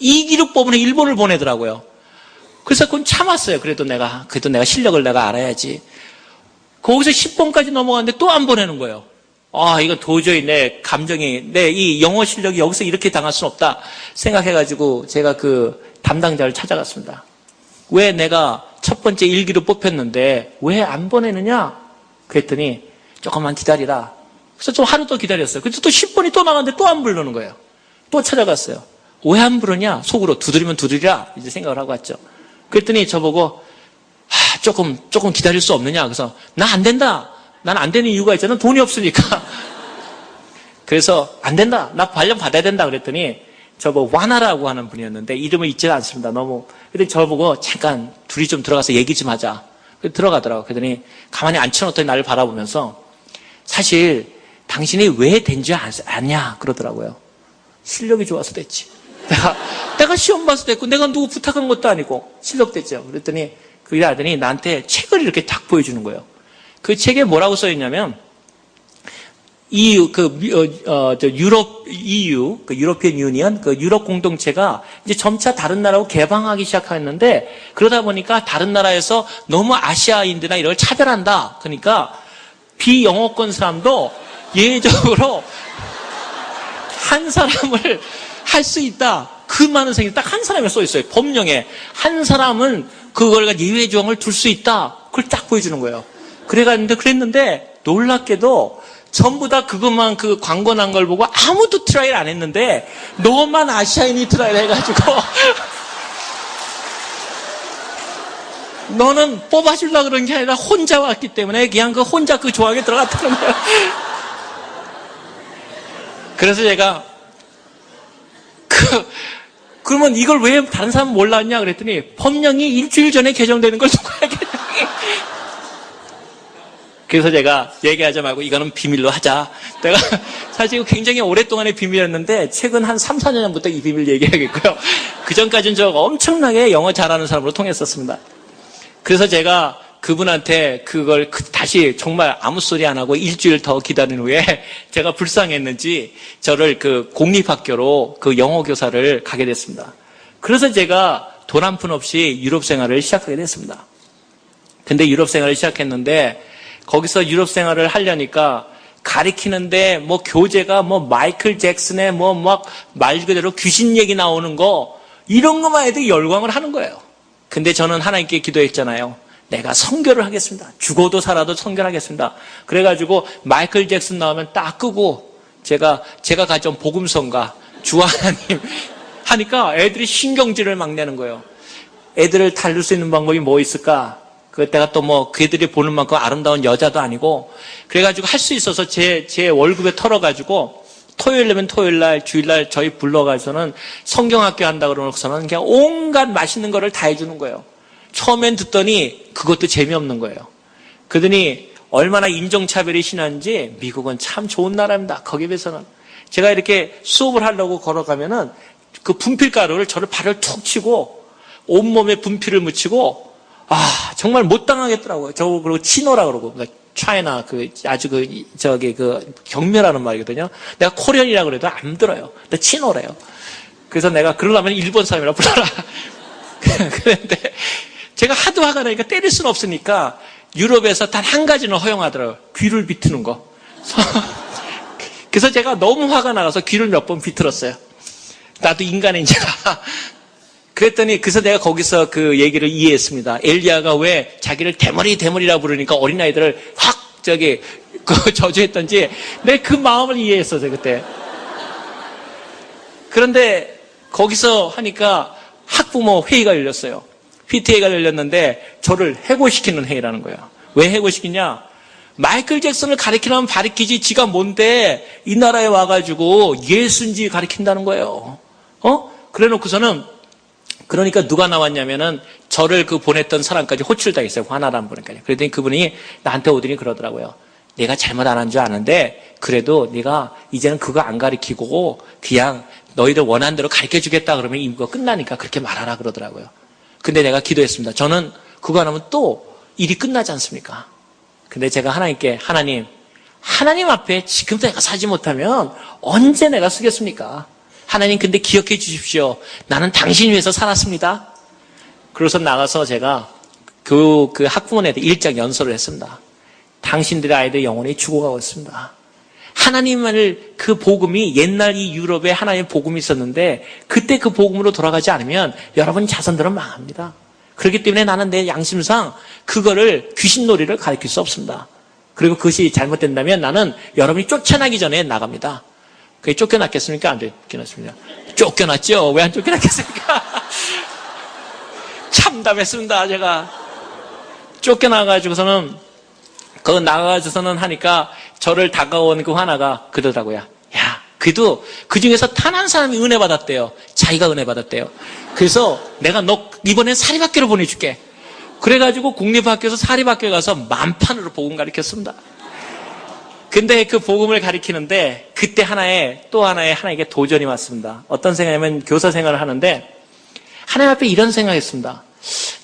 2기로 뽑으면 1번을 보내더라고요. 그래서 그건 참았어요. 그래도 내가 실력을 내가 알아야지. 거기서 10번까지 넘어갔는데 또 안 보내는 거예요. 아, 이거 도저히 내 이 영어 실력이 여기서 이렇게 당할 수는 없다 생각해가지고 제가 그 담당자를 찾아갔습니다. 왜 내가 첫 번째 1기로 뽑혔는데 왜 안 보내느냐? 그랬더니 조금만 기다리라. 그래서 좀 하루 더 기다렸어요. 그래서 또 10번이 또 나갔는데 또 안 부르는 거예요. 또 찾아갔어요. 왜 안 부르냐? 속으로 두드리면 두드리라 이제 생각을 하고 왔죠. 그랬더니 저보고 조금 기다릴 수 없느냐? 그래서 나 안 된다. 난 안 되는 이유가 있잖아. 돈이 없으니까. 그래서 안 된다. 나 발령 받아야 된다. 그랬더니 저보고 와나라고 하는 분이었는데 이름을 잊지 않습니다. 너무. 그랬더니 저보고 잠깐 둘이 좀 들어가서 얘기 좀 하자. 들어가더라고. 그랬더니 가만히 앉혀놓더니 나를 바라보면서 사실 당신이 왜 된지 아냐? 그러더라고요. 실력이 좋아서 됐지. 내가 시험 봐서 됐고 내가 누구 부탁한 것도 아니고 실력 됐죠. 그랬더니 그 아들이 나한테 책을 이렇게 딱 보여주는 거예요. 그 책에 뭐라고 써 있냐면 유로피언 유니언, 유럽 공동체가 이제 점차 다른 나라하고 개방하기 시작했는데 그러다 보니까 다른 나라에서 너무 아시아인들이나 이런 걸 차별한다. 그러니까 비영어권 사람도 예외적으로 한 사람을 할 수 있다. 그 많은 생이 딱 한 사람에 써 있어요. 법령에 한 사람은 그걸 예외 조항을 둘 수 있다. 그걸 딱 보여주는 거예요. 그랬는데 놀랍게도 전부 다 그것만 그 광고 난 걸 보고 아무도 트라이를 안 했는데 너만 아시아인이 트라이를 해가지고 너는 뽑아주려고 그런 게 아니라 혼자 왔기 때문에 그냥 혼자 그 조항에 들어갔다는 거예요. 그래서 제가 그러면 이걸 왜 다른 사람은 몰랐냐 그랬더니 법령이 일주일 전에 개정되는 걸 누가 알겠냐. 그래서 제가 얘기하지 말고 이거는 비밀로 하자. 내가 사실 굉장히 오랫동안의 비밀이었는데 최근 한 3, 4년 전부터 이 비밀 얘기하겠고요. 그 전까지는 저 엄청나게 영어 잘하는 사람으로 통했었습니다. 그래서 제가 그분한테 그걸 다시 정말 아무 소리 안 하고 일주일 더 기다린 후에 제가 불쌍했는지 저를 그 공립학교로 그 영어 교사를 가게 됐습니다. 그래서 제가 돈 한 푼 없이 유럽 생활을 시작하게 됐습니다. 근데 유럽 생활을 시작했는데 거기서 유럽 생활을 하려니까 가리키는데 뭐 교재가 뭐 마이클 잭슨의 뭐 막 말 그대로 귀신 얘기 나오는 거 이런 것만 해도 열광을 하는 거예요. 근데 저는 하나님께 기도했잖아요. 내가 선교를 하겠습니다. 죽어도 살아도 선교를 하겠습니다. 그래가지고 마이클 잭슨 나오면 딱 끄고 제가 가져온 복음성가 주 하나님 하니까 애들이 신경질을 막 내는 거예요. 애들을 달랠 수 있는 방법이 뭐 있을까? 그때가 또 뭐 그애들이 보는 만큼 아름다운 여자도 아니고 그래가지고 할 수 있어서 제 월급에 털어가지고 토요일이면 토요일날 주일날 저희 불러가서는 성경학교 한다 그러고서는 그냥 온갖 맛있는 거를 다 해주는 거예요. 처음엔 듣더니 그것도 재미없는 거예요. 그러더니 얼마나 인종차별이 심한지 미국은 참 좋은 나라입니다. 거기에 비해서는 제가 이렇게 수업을 하려고 걸어가면은 그 분필가루를 저를 발을 툭 치고 온몸에 분필을 묻히고 정말 못 당하겠더라고요. 그리고 치노라 그러고 차이나 아주 경멸하는 말이거든요. 내가 코리안이라 그래도 안 들어요. 근데 치노래요. 그래서 내가 그러려면 일본 사람이라 불러라. 그런데 제가 하도 화가 나니까 때릴 수는 없으니까 유럽에서 단 한 가지는 허용하더라고요. 귀를 비트는 거. 그래서 제가 너무 화가 나가서 귀를 몇 번 비틀었어요. 나도 인간인지라. 그랬더니 그래서 내가 거기서 그 얘기를 이해했습니다. 엘리야가 왜 자기를 대머리라 부르니까 어린아이들을 확 저주했던지 내가 그 마음을 이해했었어요, 그때. 그런데 거기서 하니까 학부모 회의가 열렸어요. PTA가 열렸는데 저를 해고시키는 회의라는 거예요. 왜 해고시키냐? 마이클 잭슨을 가리키려면 가리키지 지가 뭔데 이 나라에 와가지고 예수인지 가리킨다는 거예요. 그래 놓고서는 그러니까 누가 나왔냐면은 저를 보냈던 사람까지 호출당했어요. 화나라는 분까지. 그랬더니 그분이 나한테 오더니 그러더라고요. 내가 잘못 안 한 줄 아는데 그래도 네가 이제는 그거 안 가리키고 그냥 너희들 원하는 대로 가르쳐주겠다 그러면 임무가 끝나니까 그렇게 말하라 그러더라고요. 근데 내가 기도했습니다. 저는 그거 안 하면 또 일이 끝나지 않습니까? 근데 제가 하나님께 하나님 앞에 지금도 내가 살지 못하면 언제 내가 쓰겠습니까? 하나님 근데 기억해 주십시오. 나는 당신 위해서 살았습니다. 그래서 나가서 제가 그 학부모한테 일장 연설을 했습니다. 당신들의 아이들 영혼이 죽어가고 있습니다. 하나님을 그 복음이 옛날 이 유럽에 하나님의 복음이 있었는데 그때 그 복음으로 돌아가지 않으면 여러분 자손들은 망합니다. 그렇기 때문에 나는 내 양심상 그거를 귀신놀이를 가르칠 수 없습니다. 그리고 그것이 잘못된다면 나는 여러분이 쫓아나기 전에 나갑니다. 그게 쫓겨났겠습니까? 안 쫓겨났습니다. 쫓겨났죠? 왜 안 쫓겨났겠습니까? 참담했습니다, 제가. 쫓겨나가지고서는 거기 나가서는 하니까 저를 다가온 그 하나가 그러더라고요. 야, 그래도 그 중에서 단 한 사람이 은혜 받았대요. 자기가 은혜 받았대요. 그래서 내가 너 이번엔 사립학교로 보내줄게. 그래가지고 국립학교에서 사립학교에 가서 만판으로 복음 가르쳤습니다. 근데 그 복음을 가르치는데 그때 하나에게 도전이 왔습니다. 어떤 생각이냐면 교사 생활을 하는데 하나님 앞에 이런 생각했습니다.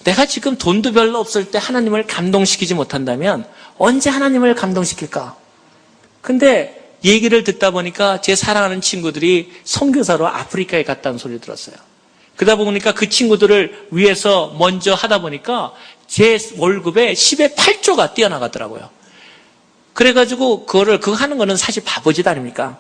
내가 지금 돈도 별로 없을 때 하나님을 감동시키지 못한다면 언제 하나님을 감동시킬까? 근데 얘기를 듣다 보니까 제 사랑하는 친구들이 선교사로 아프리카에 갔다는 소리를 들었어요. 그러다 보니까 그 친구들을 위해서 먼저 하다 보니까 제 월급의 10의 8조가 뛰어나가더라고요. 그래가지고 그거 하는 거는 사실 바보짓 아닙니까?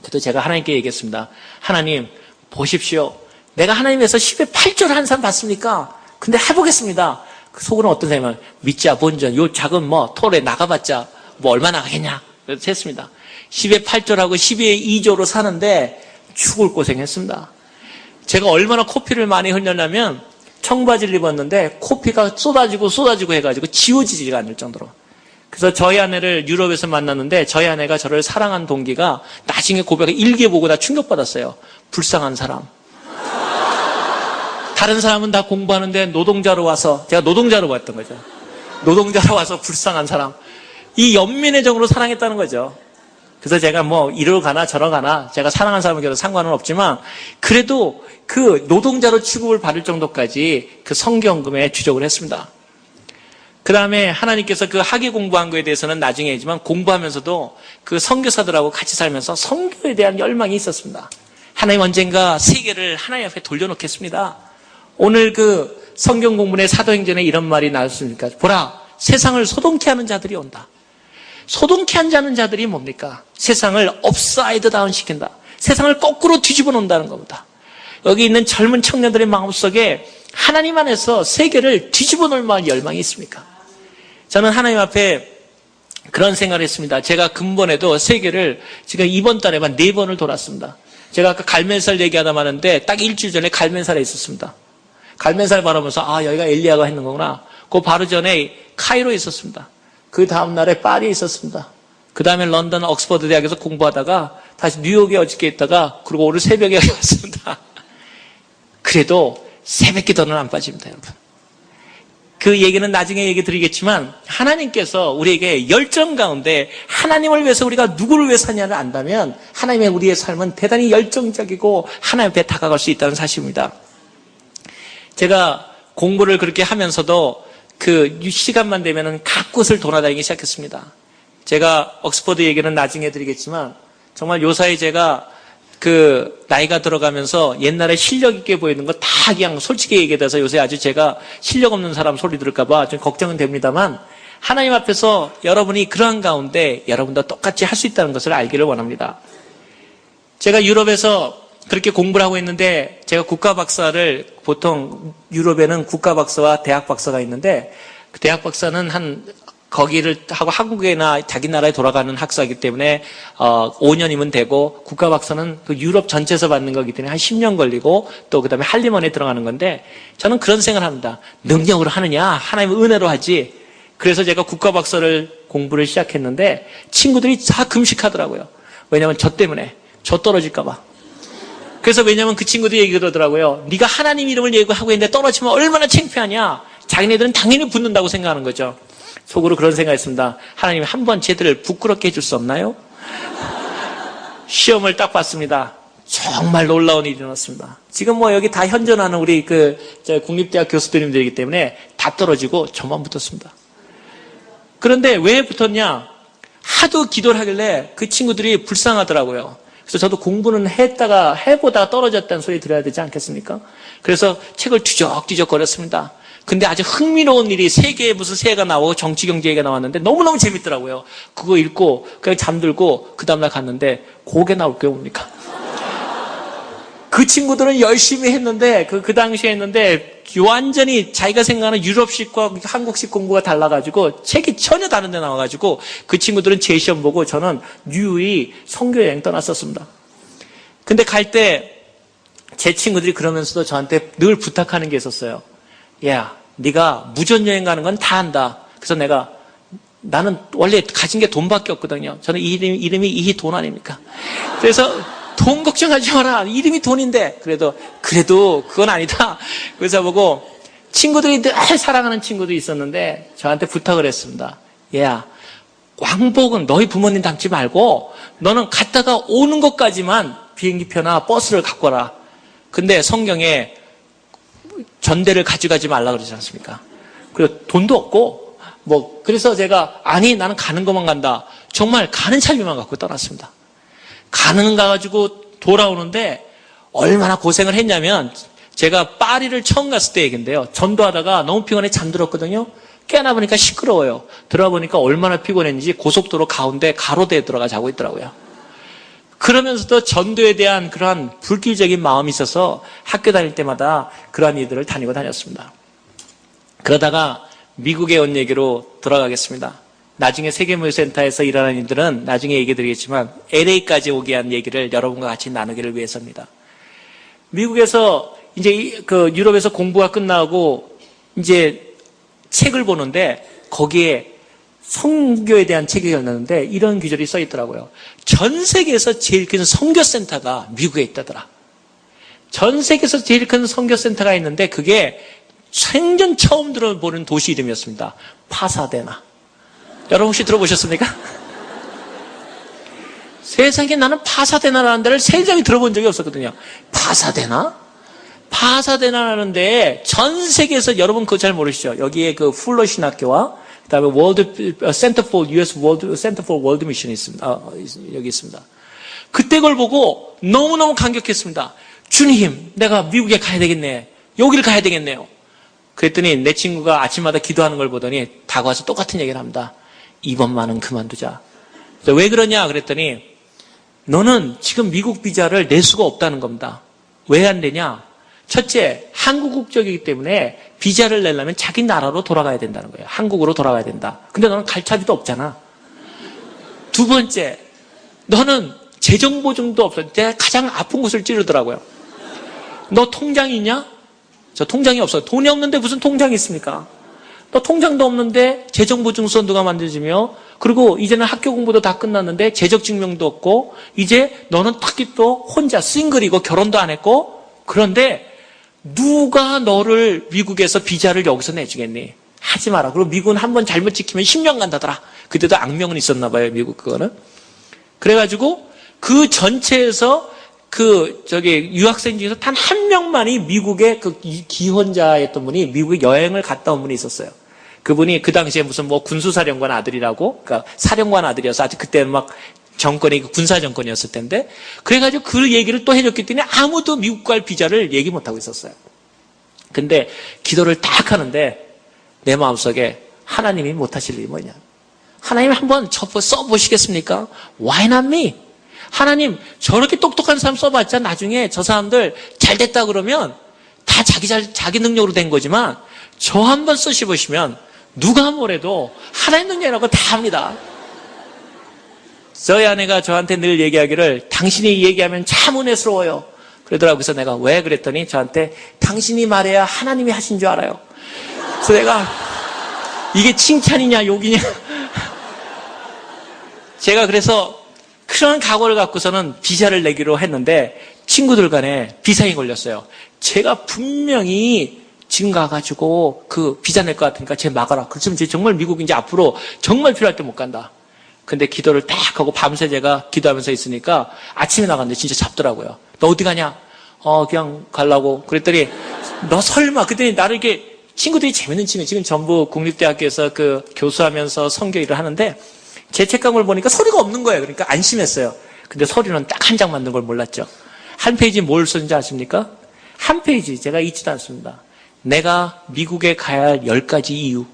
그래도 제가 하나님께 얘기했습니다. 하나님, 보십시오. 내가 하나님에서 10의 8조를 한 사람 봤습니까? 근데 해보겠습니다. 그 속으로는 어떤 생각이면 믿자, 본전, 요 작은 톨에 나가봤자 얼마나 가겠냐. 그래서 했습니다. 10의 8조라고 10의 2조로 사는데 죽을 고생했습니다. 제가 얼마나 코피를 많이 흘렸냐면 청바지를 입었는데 코피가 쏟아지고 해가지고 지워지지가 않을 정도로. 그래서 저희 아내를 유럽에서 만났는데 저희 아내가 저를 사랑한 동기가 나중에 고백을 일기 보고 다 충격받았어요. 불쌍한 사람. 다른 사람은 다 공부하는데 노동자로 와서, 제가 노동자로 봤던 거죠. 노동자로 와서 불쌍한 사람. 이 연민의정으로 사랑했다는 거죠. 그래서 제가 이리로 가나 저러 가나 제가 사랑하는 사람에게도 상관은 없지만 그래도 그 노동자로 취급을 받을 정도까지 그 성경금에 주력을 했습니다. 그 다음에 하나님께서 그 학위 공부한 거에 대해서는 나중에 했지만 공부하면서도 그 선교사들하고 같이 살면서 선교에 대한 열망이 있었습니다. 하나님 언젠가 세계를 하나님 앞에 돌려놓겠습니다. 오늘 그 성경 공부의 사도행전에 이런 말이 나왔습니까? 보라, 세상을 소동케 하는 자들이 온다. 소동케 하는 자들이 뭡니까? 세상을 업사이드 다운 시킨다. 세상을 거꾸로 뒤집어 놓는다는 겁니다. 여기 있는 젊은 청년들의 마음속에 하나님 안에서 세계를 뒤집어 놓을 만한 열망이 있습니까? 저는 하나님 앞에 그런 생각을 했습니다. 제가 근본에도 세계를 지금 이번 달에만 4번을 돌았습니다. 제가 아까 갈멜살 얘기하다 마는데 딱 일주일 전에 갈멜살에 있었습니다. 갈멜살 바라보면서 여기가 엘리야가 했는 거구나. 그 바로 전에 카이로에 있었습니다. 그 다음 날에 파리에 있었습니다. 그 다음에 런던 옥스퍼드 대학에서 공부하다가 다시 뉴욕에 어저께 있다가 그리고 오늘 새벽에 왔습니다. 그래도 새벽 기도는 안 빠집니다, 여러분. 그 얘기는 나중에 얘기 드리겠지만 하나님께서 우리에게 열정 가운데 하나님을 위해서 우리가 누구를 위해서 하냐를 안다면 하나님의 우리의 삶은 대단히 열정적이고 하나님 앞에 다가갈 수 있다는 사실입니다. 제가 공부를 그렇게 하면서도 그 시간만 되면은 각 곳을 돌아다니기 시작했습니다. 제가 옥스퍼드 얘기는 나중에 드리겠지만 정말 요사이 제가 나이가 들어가면서 옛날에 실력 있게 보이는 거 다 그냥 솔직히 얘기해서 요새 아주 제가 실력 없는 사람 소리 들을까봐 좀 걱정은 됩니다만, 하나님 앞에서 여러분이 그러한 가운데 여러분도 똑같이 할 수 있다는 것을 알기를 원합니다. 제가 유럽에서 그렇게 공부를 하고 있는데, 제가 국가 박사를, 보통 유럽에는 국가 박사와 대학 박사가 있는데, 그 대학 박사는 거기를 하고 한국이나 자기 나라에 돌아가는 학사이기 때문에 5년이면 되고, 국가 박사는 그 유럽 전체에서 받는 거기 때문에 한 10년 걸리고, 또 그다음에 할리먼에 들어가는 건데, 저는 그런 생각을 합니다. 능력으로 하느냐, 하나님의 은혜로 하지. 그래서 제가 국가 박사를 공부를 시작했는데 친구들이 다 금식하더라고요. 왜냐하면 저 때문에, 저 떨어질까 봐. 그래서 왜냐하면 그 친구들이 얘기 그러더라고요. 네가 하나님 이름을 얘기하고 있는데 떨어지면 얼마나 창피하냐. 자기네들은 당연히 붙는다고 생각하는 거죠. 속으로 그런 생각했습니다. 하나님이 한번 쟤들을 부끄럽게 해줄 수 없나요? 시험을 딱 봤습니다. 정말 놀라운 일이 일어났습니다. 지금 뭐 여기 다 현존하는 우리 국립대학 교수들님들이기 때문에 다 떨어지고 저만 붙었습니다. 그런데 왜 붙었냐? 하도 기도를 하길래 그 친구들이 불쌍하더라고요. 그래서 저도 공부는 해보다가 떨어졌다는 소리 들어야 되지 않겠습니까? 그래서 책을 뒤적뒤적 거렸습니다. 근데 아주 흥미로운 일이 세계에 무슨 새해가 나오고 정치 경제 얘기가 나왔는데 너무너무 재밌더라고요. 그거 읽고 그냥 잠들고 그 다음날 갔는데 그게 나올 게 뭡니까? 그 친구들은 열심히 했는데 그 당시에 했는데 완전히 자기가 생각하는 유럽식과 한국식 공부가 달라가지고 책이 전혀 다른 데 나와가지고 그 친구들은 제 시험 보고 저는 뉴욕 선교여행 떠났었습니다. 근데 갈 때 제 친구들이 그러면서도 저한테 늘 부탁하는 게 있었어요. 야, 네가 무전여행 가는 건 다 한다. 그래서 나는 원래 가진 게 돈밖에 없거든요. 저는 이름이 이 돈 아닙니까? 그래서 돈 걱정하지 마라. 이름이 돈인데. 그래도 그건 아니다. 그래서 보고 친구들이 늘 사랑하는 친구도 있었는데 저한테 부탁을 했습니다. 얘야, 왕복은 너희 부모님 닮지 말고 너는 갔다가 오는 것까지만 비행기표나 버스를 갖고 와라. 근데 성경에 전대를 가져가지 말라 그러지 않습니까? 그리고 돈도 없고 그래서 제가 아니 나는 가는 것만 간다. 정말 가는 차비만 갖고 떠났습니다. 가는 가가지고 돌아오는데 얼마나 고생을 했냐면 제가 파리를 처음 갔을 때 얘기인데요. 전도하다가 너무 피곤해 잠들었거든요. 깨어나 보니까 시끄러워요. 들어가 보니까 얼마나 피곤했는지 고속도로 가운데 가로대에 들어가 자고 있더라고요. 그러면서도 전도에 대한 그러한 불길적인 마음이 있어서 학교 다닐 때마다 그러한 일들을 다녔습니다. 그러다가 미국에 온 얘기로 돌아가겠습니다. 나중에 세계무역센터에서 일하는 일들은 나중에 얘기 드리겠지만 LA까지 오게 한 얘기를 여러분과 같이 나누기를 위해서입니다. 미국에서 이제 유럽에서 공부가 끝나고 이제 책을 보는데 거기에 선교에 대한 책이 열렸는데 이런 규절이 써 있더라고요. 전 세계에서 제일 큰 선교센터가 미국에 있다더라. 전 세계에서 제일 큰 선교센터가 있는데 그게 생전 처음 들어보는 도시 이름이었습니다. 파사데나. 여러분 혹시 들어보셨습니까? 세상에 나는 파사데나라는 데를 세상에 들어본 적이 없었거든요. 파사데나라는 데에 전 세계에서 여러분 그거 잘 모르시죠? 여기에 풀러 신학교와 그다음에 US Center for World Mission이 있습니다. 여기 있습니다. 그때 그걸 보고 너무너무 감격했습니다. 주님, 내가 미국에 가야 되겠네. 여기를 가야 되겠네요. 그랬더니 내 친구가 아침마다 기도하는 걸 보더니 다가와서 똑같은 얘기를 합니다. 이번만은 그만두자. 왜 그러냐 그랬더니 너는 지금 미국 비자를 낼 수가 없다는 겁니다. 왜 안 되냐? 첫째, 한국 국적이기 때문에 비자를 내려면 자기 나라로 돌아가야 된다는 거예요. 한국으로 돌아가야 된다. 근데 너는 갈 차비도 없잖아. 두 번째, 너는 재정보증도 없어. 내가 가장 아픈 곳을 찌르더라고요. 너 통장이 있냐? 저 통장이 없어요. 돈이 없는데 무슨 통장이 있습니까? 너 통장도 없는데 재정보증서 누가 만들어주며 그리고 이제는 학교 공부도 다 끝났는데 재적증명도 없고 이제 너는 특히 또 혼자 싱글이고 결혼도 안 했고 그런데 누가 너를 미국에서 비자를 여기서 내주겠니? 하지 마라. 그리고 미국은 한번 잘못 지키면 10년 간다더라. 그때도 악명은 있었나 봐요, 미국 그거는. 그래가지고 그 전체에서 유학생 중에서 단 한 명만이 미국의 기혼자였던 분이 미국에 여행을 갔다 온 분이 있었어요. 그분이 그 당시에 무슨 군수사령관 아들이라고, 그러니까 사령관 아들이어서 아직 그때는 정권이 군사 정권이었을 텐데, 그래가지고 그 얘기를 또 해줬기 때문에 아무도 미국 갈 비자를 얘기 못하고 있었어요. 근데 기도를 딱 하는데 내 마음속에 하나님이 못하실 일이 뭐냐? 하나님 한번 써보시겠습니까? Why not me? 하나님 저렇게 똑똑한 사람 써봤자 나중에 저 사람들 잘 됐다 그러면 다 자기 능력으로 된 거지만 저 한번 쓰셔보시면 누가 뭐래도 하나님 능력이라고 다 합니다. 저희 아내가 저한테 늘 얘기하기를 당신이 얘기하면 참 은혜스러워요. 그러더라고요. 그래서 내가 왜 그랬더니 저한테 당신이 말해야 하나님이 하신 줄 알아요. 그래서 내가 이게 칭찬이냐 욕이냐. 제가 그래서 그런 각오를 갖고서는 비자를 내기로 했는데 친구들 간에 비상이 걸렸어요. 제가 분명히 지금 가가지고 그 비자 낼 것 같으니까 쟤 막아라. 그렇지만 쟤 정말 미국 이제 앞으로 정말 필요할 때 못 간다. 근데 기도를 딱 하고 밤새 제가 기도하면서 있으니까 아침에 나갔는데 진짜 잡더라고요. 너 어디 가냐? 그냥 가려고. 그랬더니 너 설마. 그랬더니 나를 이렇게 친구들이 재밌는 친구, 지금 전부 국립대학교에서 그 교수하면서 선교 일을 하는데 제 책감을 보니까 서류가 없는 거예요. 그러니까 안심했어요. 근데 서류는 딱 한 장 만든 걸 몰랐죠. 한 페이지 뭘 썼는지 아십니까? 한 페이지 제가 잊지도 않습니다. 내가 미국에 가야 할 10가지 이유.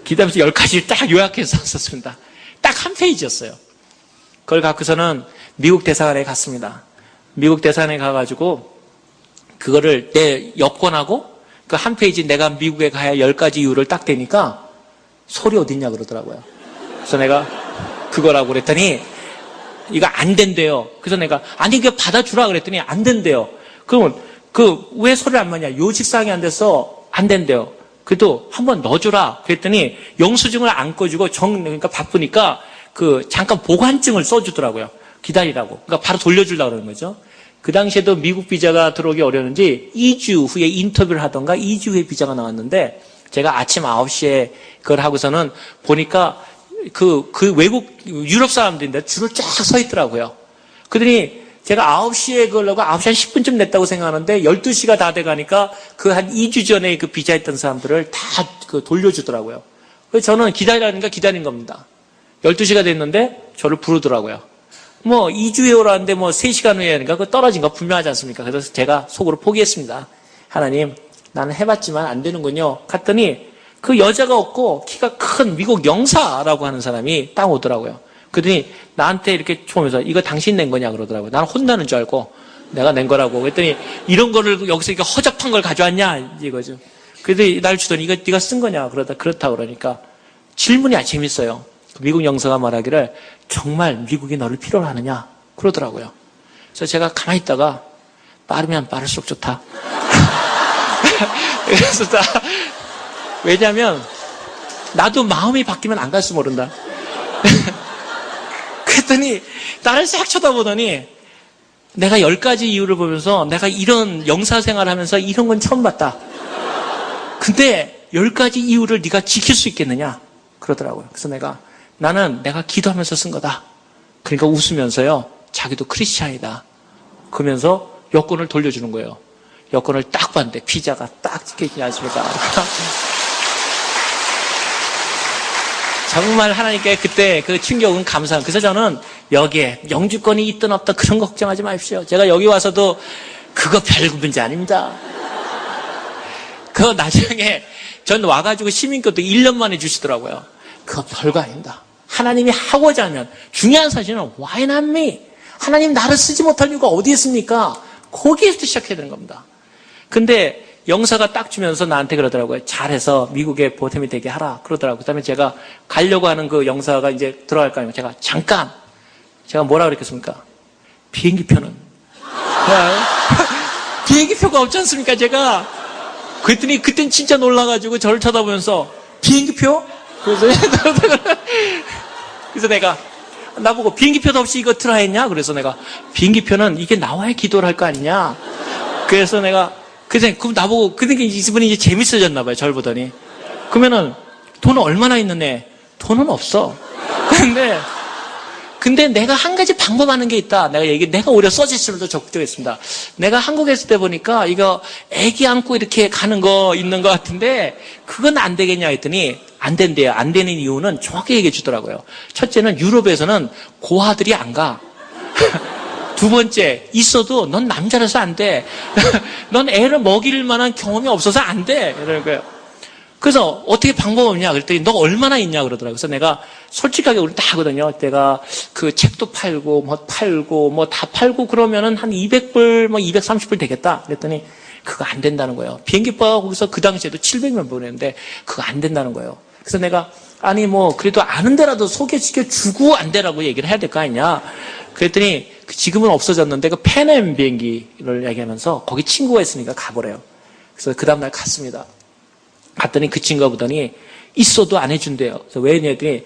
기도하면서 10가지를 딱 요약해서 썼습니다. 딱 한 페이지였어요. 그걸 갖고서는 미국 대사관에 갔습니다. 미국 대사관에 가가지고 그거를 내 여권하고 그 한 페이지 내가 미국에 가야 할 10가지 이유를 딱 대니까 서류 어딨냐 그러더라고요. 그래서 내가 그거라고 그랬더니 이거 안 된대요. 그래서 내가 아니 이거 받아주라 그랬더니 안 된대요. 그러면 왜 서류 안 맞냐? 요직사항이 안 돼서 안 된대요. 그래도 한번 넣어주라 그랬더니 영수증을 안 꺼주고 그러니까 바쁘니까 잠깐 보관증을 써주더라고요. 기다리라고. 그러니까 바로 돌려주려고 그러는 거죠. 그 당시에도 미국 비자가 들어오기 어려웠는지 2주 후에 인터뷰를 하던가 2주 후에 비자가 나왔는데 제가 아침 9시에 그걸 하고서는 보니까 그 외국 유럽 사람들인데 줄을 쫙 서 있더라고요. 그러더니 제가 9시에 그러려고 9시 한 10분쯤 냈다고 생각하는데 12시가 다 돼가니까 그 한 2주 전에 그 비자했던 사람들을 다 돌려주더라고요. 그래서 저는 기다리라니까 기다린 겁니다. 12시가 됐는데 저를 부르더라고요. 2주 후에 오라는데 3시간 후에 하니까 그거 떨어진 거 분명하지 않습니까? 그래서 제가 속으로 포기했습니다. 하나님, 나는 해봤지만 안 되는군요. 갔더니 그 여자가 없고 키가 큰 미국 영사라고 하는 사람이 딱 오더라고요. 그러더니 나한테 이렇게 보면서 이거 당신 낸 거냐 그러더라고요. 나는 혼나는 줄 알고 내가 낸 거라고. 그랬더니 이런 거를 여기서 이렇게 허접한 걸 가져왔냐 이거죠. 그래서 날 주더니 이거 네가 쓴 거냐 그렇다 그러니까 질문이 재밌어요. 미국 영사가 말하기를 정말 미국이 너를 필요로 하느냐 그러더라고요. 그래서 제가 가만히 있다가 빠르면 빠를수록 좋다. 그래서 왜냐하면 나도 마음이 바뀌면 안 갈지 모른다. 그랬더니 나를 싹 쳐다보더니 내가 10가지 이유를 보면서 내가 이런 영사 생활을 하면서 이런 건 처음 봤다. 근데 10가지 이유를 네가 지킬 수 있겠느냐 그러더라고요. 그래서 나는 내가 기도하면서 쓴 거다. 그러니까 웃으면서요. 자기도 크리스찬이다. 그러면서 여권을 돌려주는 거예요. 여권을 딱 봤는데 비자가 딱 찍혀있지 않습니까? 정말 하나님께 그때 그 충격은 감사합니다. 그래서 저는 여기에 영주권이 있든 없든 그런 거 걱정하지 마십시오. 제가 여기 와서도 그거 별 문제 아닙니다. 그거 나중에 전 와가지고 시민권도 1년 만에 주시더라고요. 그거 별거 아닙니다. 하나님이 하고자 하면 중요한 사실은 why not me? 하나님 나를 쓰지 못할 이유가 어디 있습니까? 거기에서 시작해야 되는 겁니다. 근데 영사가 딱 주면서 나한테 그러더라고요. 잘해서 미국에 보탬이 되게 하라 그러더라고요. 그다음에 제가 가려고 하는 그 영사가 이제 들어갈 거 아니에요. 제가 뭐라 그랬겠습니까? 비행기표는 비행기표가 없지 않습니까? 제가 그랬더니 그땐 진짜 놀라가지고 저를 쳐다보면서 비행기표? 그래서 내가 나보고 비행기표도 없이 이거 틀어 했냐? 그래서 내가 비행기표는 이게 나와야 기도를 할 거 아니냐? 그래서 내가 그럼 나보고 그러니까 이분이 이제 재밌어졌나 봐요. 저를 보더니 그러면은 돈은 얼마나 있는데 돈은 없어. 근데 내가 한 가지 방법하는 게 있다. 내가 오히려 서지스를 적극적했습니다. 내가 한국에 있을 때 보니까 이거 애기 안고 이렇게 가는 거 있는 것 같은데 그건 안 되겠냐 했더니 안 된대요. 안 되는 이유는 정확히 얘기해 주더라고요. 첫째는 유럽에서는 고아들이 안 가. 두 번째, 있어도 넌 남자라서 안 돼. 넌 애를 먹일 만한 경험이 없어서 안 돼. 이러는 거예요. 그래서 어떻게 방법 없냐 그랬더니 너 얼마나 있냐 그러더라고요. 그래서 내가 솔직하게 우리 다 하거든요. 내가 그 책도 팔고 뭐 다 팔고 그러면은 한 200불 뭐 230불 되겠다. 그랬더니 그거 안 된다는 거예요. 비행기표가 거기서 그 당시에도 700만 보냈는데 그거 안 된다는 거예요. 그래서 내가 아니 뭐 그래도 아는 데라도 소개시켜 주고 안 되라고 얘기를 해야 될 거 아니냐. 그랬더니 지금은 없어졌는데 그 페넴 비행기를 얘기하면서 거기 친구가 있으니까 가보래요. 그래서 그 다음날 갔습니다. 갔더니 그 친구가 보더니 있어도 안 해준대요. 그래서 왜 했더니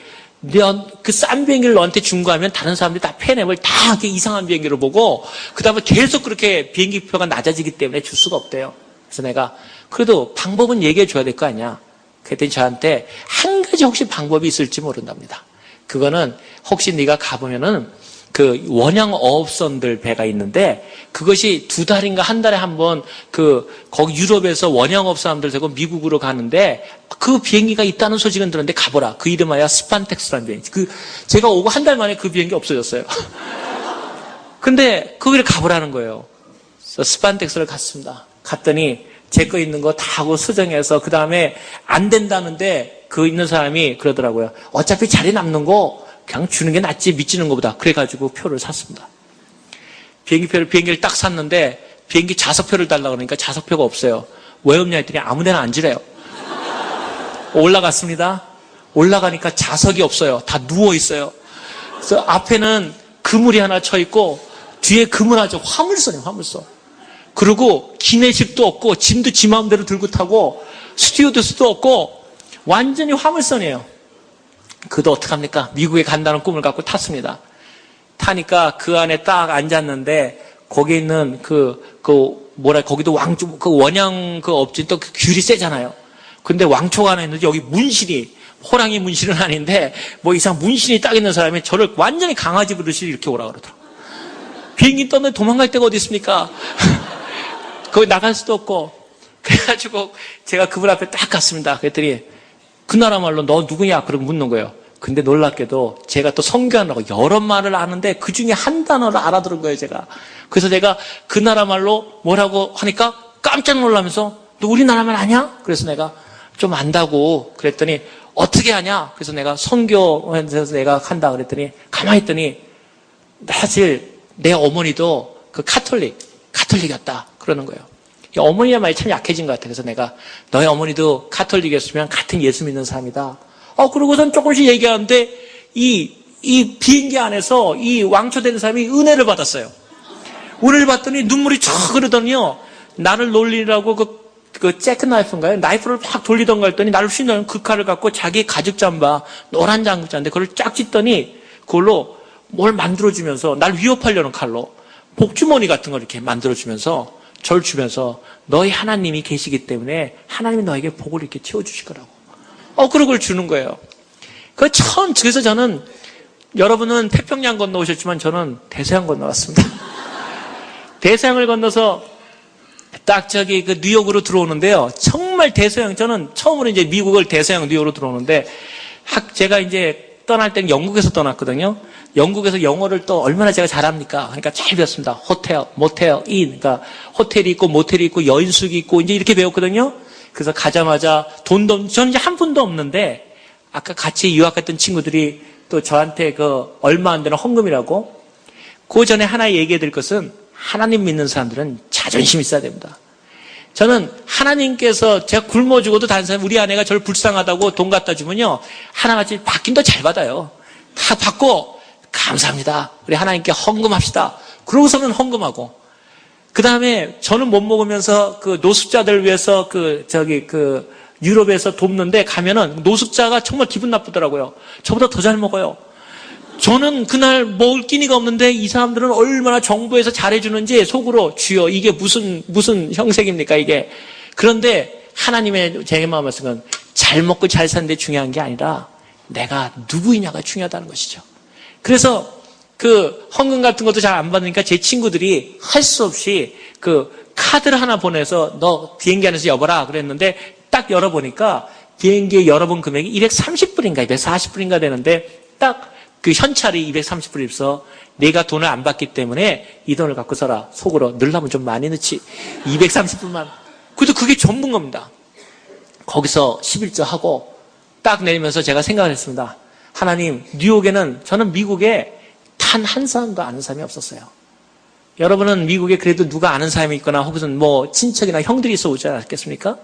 그 싼 비행기를 너한테 준 거 하면 다른 사람들이 다 페넴을 다 이렇게 이상한 비행기로 보고 그 다음에 계속 그렇게 비행기 표가 낮아지기 때문에 줄 수가 없대요. 그래서 내가 그래도 방법은 얘기해 줘야 될 거 아니야. 그랬더니 저한테 한 가지 혹시 방법이 있을지 모른답니다. 그거는 혹시 네가 가보면은 그 원양 어업선들 배가 있는데 그것이 2달인가 한 달에 한 번 거기 유럽에서 원양업 사람들 되고 미국으로 가는데 그 비행기가 있다는 소식은 들었는데 가보라. 그 이름하여 스판텍스라는 비행기. 제가 오고 한 달 만에 그 비행기 없어졌어요. 근데 거기를 가보라는 거예요. 그래서 스판텍스를 갔습니다. 갔더니 제 거 있는 거 다 하고 수정해서 그 다음에 안 된다는데 그 있는 사람이 그러더라고요. 어차피 자리 남는 거 그냥 주는 게 낫지 미치는 것보다. 그래가지고 표를 샀습니다. 비행기를 딱 샀는데 비행기 좌석표를 달라고 그러니까 좌석표가 없어요. 왜 없냐 했더니 아무 데나 앉으래요. 올라갔습니다. 올라가니까 좌석이 없어요. 다 누워있어요. 그래서 앞에는 그물이 하나 쳐 있고 뒤에 그물 하죠. 화물선이에요. 화물선. 그리고 기내식도 없고 짐도 지 마음대로 들고 타고 스튜어디스도 없고 완전히 화물선이에요. 그도 어떡합니까? 미국에 간다는 꿈을 갖고 탔습니다. 타니까 그 안에 딱 앉았는데 거기 있는 거기도 원양 업체 또 귤이 세잖아요. 근데 왕초가 하나 있는데 여기 문신이 호랑이 문신은 아닌데 뭐 이상 문신이 딱 있는 사람이 저를 완전히 강아지 부르듯이 이렇게 오라 그러더라고요. 비행기 떴는데 도망갈 데가 어디 있습니까? 거기 나갈 수도 없고. 그래가지고 제가 그분 앞에 딱 갔습니다. 그랬더니 그 나라 말로 너 누구냐? 그러고 묻는 거예요. 근데 놀랍게도 제가 또 선교하느라고 여러 말을 아는데 그 중에 한 단어를 알아들은 거예요, 제가. 그래서 제가 그 나라 말로 뭐라고 하니까 깜짝 놀라면서 너 우리나라 말 아냐? 그래서 내가 좀 안다고 그랬더니 어떻게 하냐? 그래서 내가 선교에서 내가 한다 그랬더니 가만히 있더니 사실 내 어머니도 그 카톨릭이었다 그러는 거예요. 어머니의 말이 참 약해진 것 같아요. 그래서 내가 너희 어머니도 카톨릭이었으면 같은 예수 믿는 사람이다. 그러고선 조금씩 얘기하는데 이 비행기 안에서 이 왕초되는 사람이 은혜를 받았어요. 은혜를 받더니 눈물이 쫙 흐르더니요. 나를 놀리라고 그 재크나이프인가요? 나이프를 막 돌리던가 했더니 나를 휘는 그 칼을 갖고 자기 가죽 잠바 노란 장구자인데 그걸 쫙 찢더니 그걸로 뭘 만들어주면서 날 위협하려는 칼로 복주머니 같은 걸 이렇게 만들어주면서 절 주면서 너희 하나님이 계시기 때문에 하나님이 너에게 복을 이렇게 채워주실 거라고. 그런 걸 주는 거예요. 그래서 저는 여러분은 태평양 건너오셨지만 저는 대서양 건너왔습니다. 대서양을 건너서 딱 그 뉴욕으로 들어오는데요. 정말 저는 처음으로 이제 미국을 대서양 뉴욕으로 들어오는데 제가 이제 떠날 때는 영국에서 떠났거든요. 영국에서 영어를 또 얼마나 제가 잘합니까? 그러니까 잘 배웠습니다. 호텔, 모텔, 인. 그러니까 호텔이 있고 모텔이 있고 여인숙이 있고 이제 이렇게 배웠거든요. 그래서 가자마자 저는 이제 한 푼도 없는데 아까 같이 유학 갔던 친구들이 또 저한테 얼마 안 되는 헌금이라고 그 전에 하나 얘기해 드릴 것은 하나님 믿는 사람들은 자존심이 있어야 됩니다. 저는 하나님께서 제가 굶어 죽어도 다른 사람 우리 아내가 저를 불쌍하다고 돈 갖다 주면요. 하나같이 받긴 더 잘 받아요. 다 받고 감사합니다. 우리 하나님께 헌금합시다. 그러고서는 헌금하고 그 다음에 저는 못 먹으면서 노숙자들 위해서 유럽에서 돕는데 가면은 노숙자가 정말 기분 나쁘더라고요. 저보다 더 잘 먹어요. 저는 그날 먹을 끼니가 없는데 이 사람들은 얼마나 정부에서 잘해주는지 속으로 주여 이게 무슨 형색입니까 이게. 그런데 하나님의 제 마음에서는 잘 먹고 잘 사는 게 중요한 게 아니라 내가 누구이냐가 중요하다는 것이죠. 그래서 헌금 같은 것도 잘 안 받으니까 제 친구들이 할 수 없이 카드를 하나 보내서 너 비행기 안에서 여봐라 그랬는데 딱 열어보니까 비행기의 여러분 금액이 230불인가 240불인가 되는데 딱 그 현찰이 230불이 있어. 내가 돈을 안 받기 때문에 이 돈을 갖고 써라. 속으로 넣으려면 좀 많이 넣지. 230불만. 그래도 그게 전부인 겁니다. 거기서 11조 하고 딱 내리면서 제가 생각을 했습니다. 하나님, 뉴욕에는 저는 미국에 단 한 사람도 아는 사람이 없었어요. 여러분은 미국에 그래도 누가 아는 사람이 있거나 혹은 뭐 친척이나 형들이 있어 오지 않았겠습니까?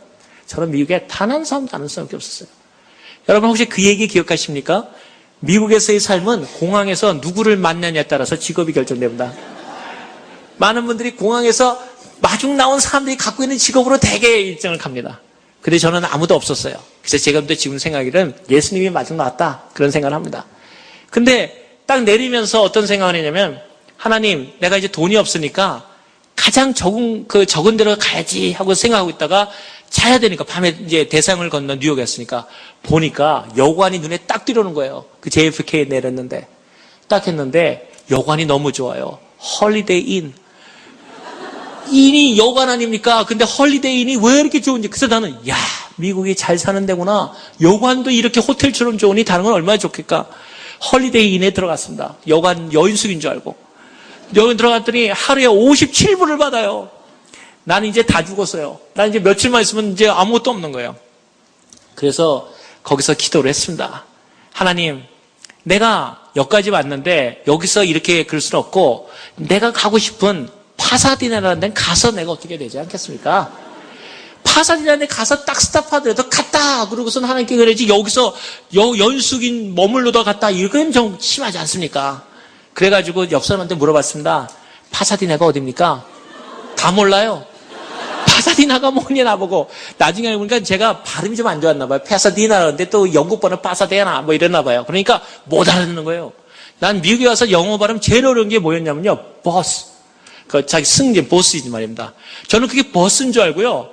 저는 미국에 단 한 사람도 아는 사람이 없었어요. 여러분 혹시 그 얘기 기억하십니까? 미국에서의 삶은 공항에서 누구를 만나냐에 따라서 직업이 결정됩니다. 많은 분들이 공항에서 마중 나온 사람들이 갖고 있는 직업으로 대개 일정을 갑니다. 근데 저는 아무도 없었어요. 그래서 제가 지금 생각에는 예수님이 마중 나왔다. 그런 생각을 합니다. 근데 딱 내리면서 어떤 생각을 했냐면 하나님, 내가 이제 돈이 없으니까 가장 적은 데로 가야지 하고 생각하고 있다가 자야 되니까 밤에 이제 대상을 건너 뉴욕에 갔으니까 보니까 여관이 눈에 딱 들어오는 거예요. 그 JFK에 내렸는데 딱 했는데 여관이 너무 좋아요. 홀리데이 인. 인이 여관 아닙니까? 근데 홀리데이 인이 왜 이렇게 좋은지. 그래서 나는 야, 미국이 잘 사는 데구나. 여관도 이렇게 호텔처럼 좋으니 다른 건 얼마나 좋겠까. 홀리데이 인에 들어갔습니다. 여관 여인숙인 줄 알고. 여기 들어갔더니 하루에 57불을 받아요. 나는 이제 다 죽었어요. 나는 이제 며칠만 있으면 이제 아무것도 없는 거예요. 그래서 거기서 기도를 했습니다. 하나님, 내가 여기까지 왔는데 여기서 이렇게 그럴 수는 없고 내가 가고 싶은 파사디나라는 데는 가서 내가 어떻게 되지 않겠습니까? 파사디나에 가서 딱 스탑하더라도 갔다 그러고선 하나님께 그러지 여기서 연숙인 머물러다 갔다 이건 좀 심하지 않습니까? 그래가지고 옆 사람한테 물어봤습니다. 파사디나가 어딥니까? 다 몰라요. 파사디나가 뭐냐 나보고. 나중에 알고 보니까 제가 발음이 좀 안 좋았나 봐요. 파사디나라는데 또 영국 번호 파사데나 뭐 이랬나 봐요. 그러니까 못 알아듣는 거예요. 난 미국에 와서 영어 발음 제일 어려운 게 뭐였냐면요. 버스. 그 자기 승진 보스이지 말입니다. 저는 그게 버스인 줄 알고요.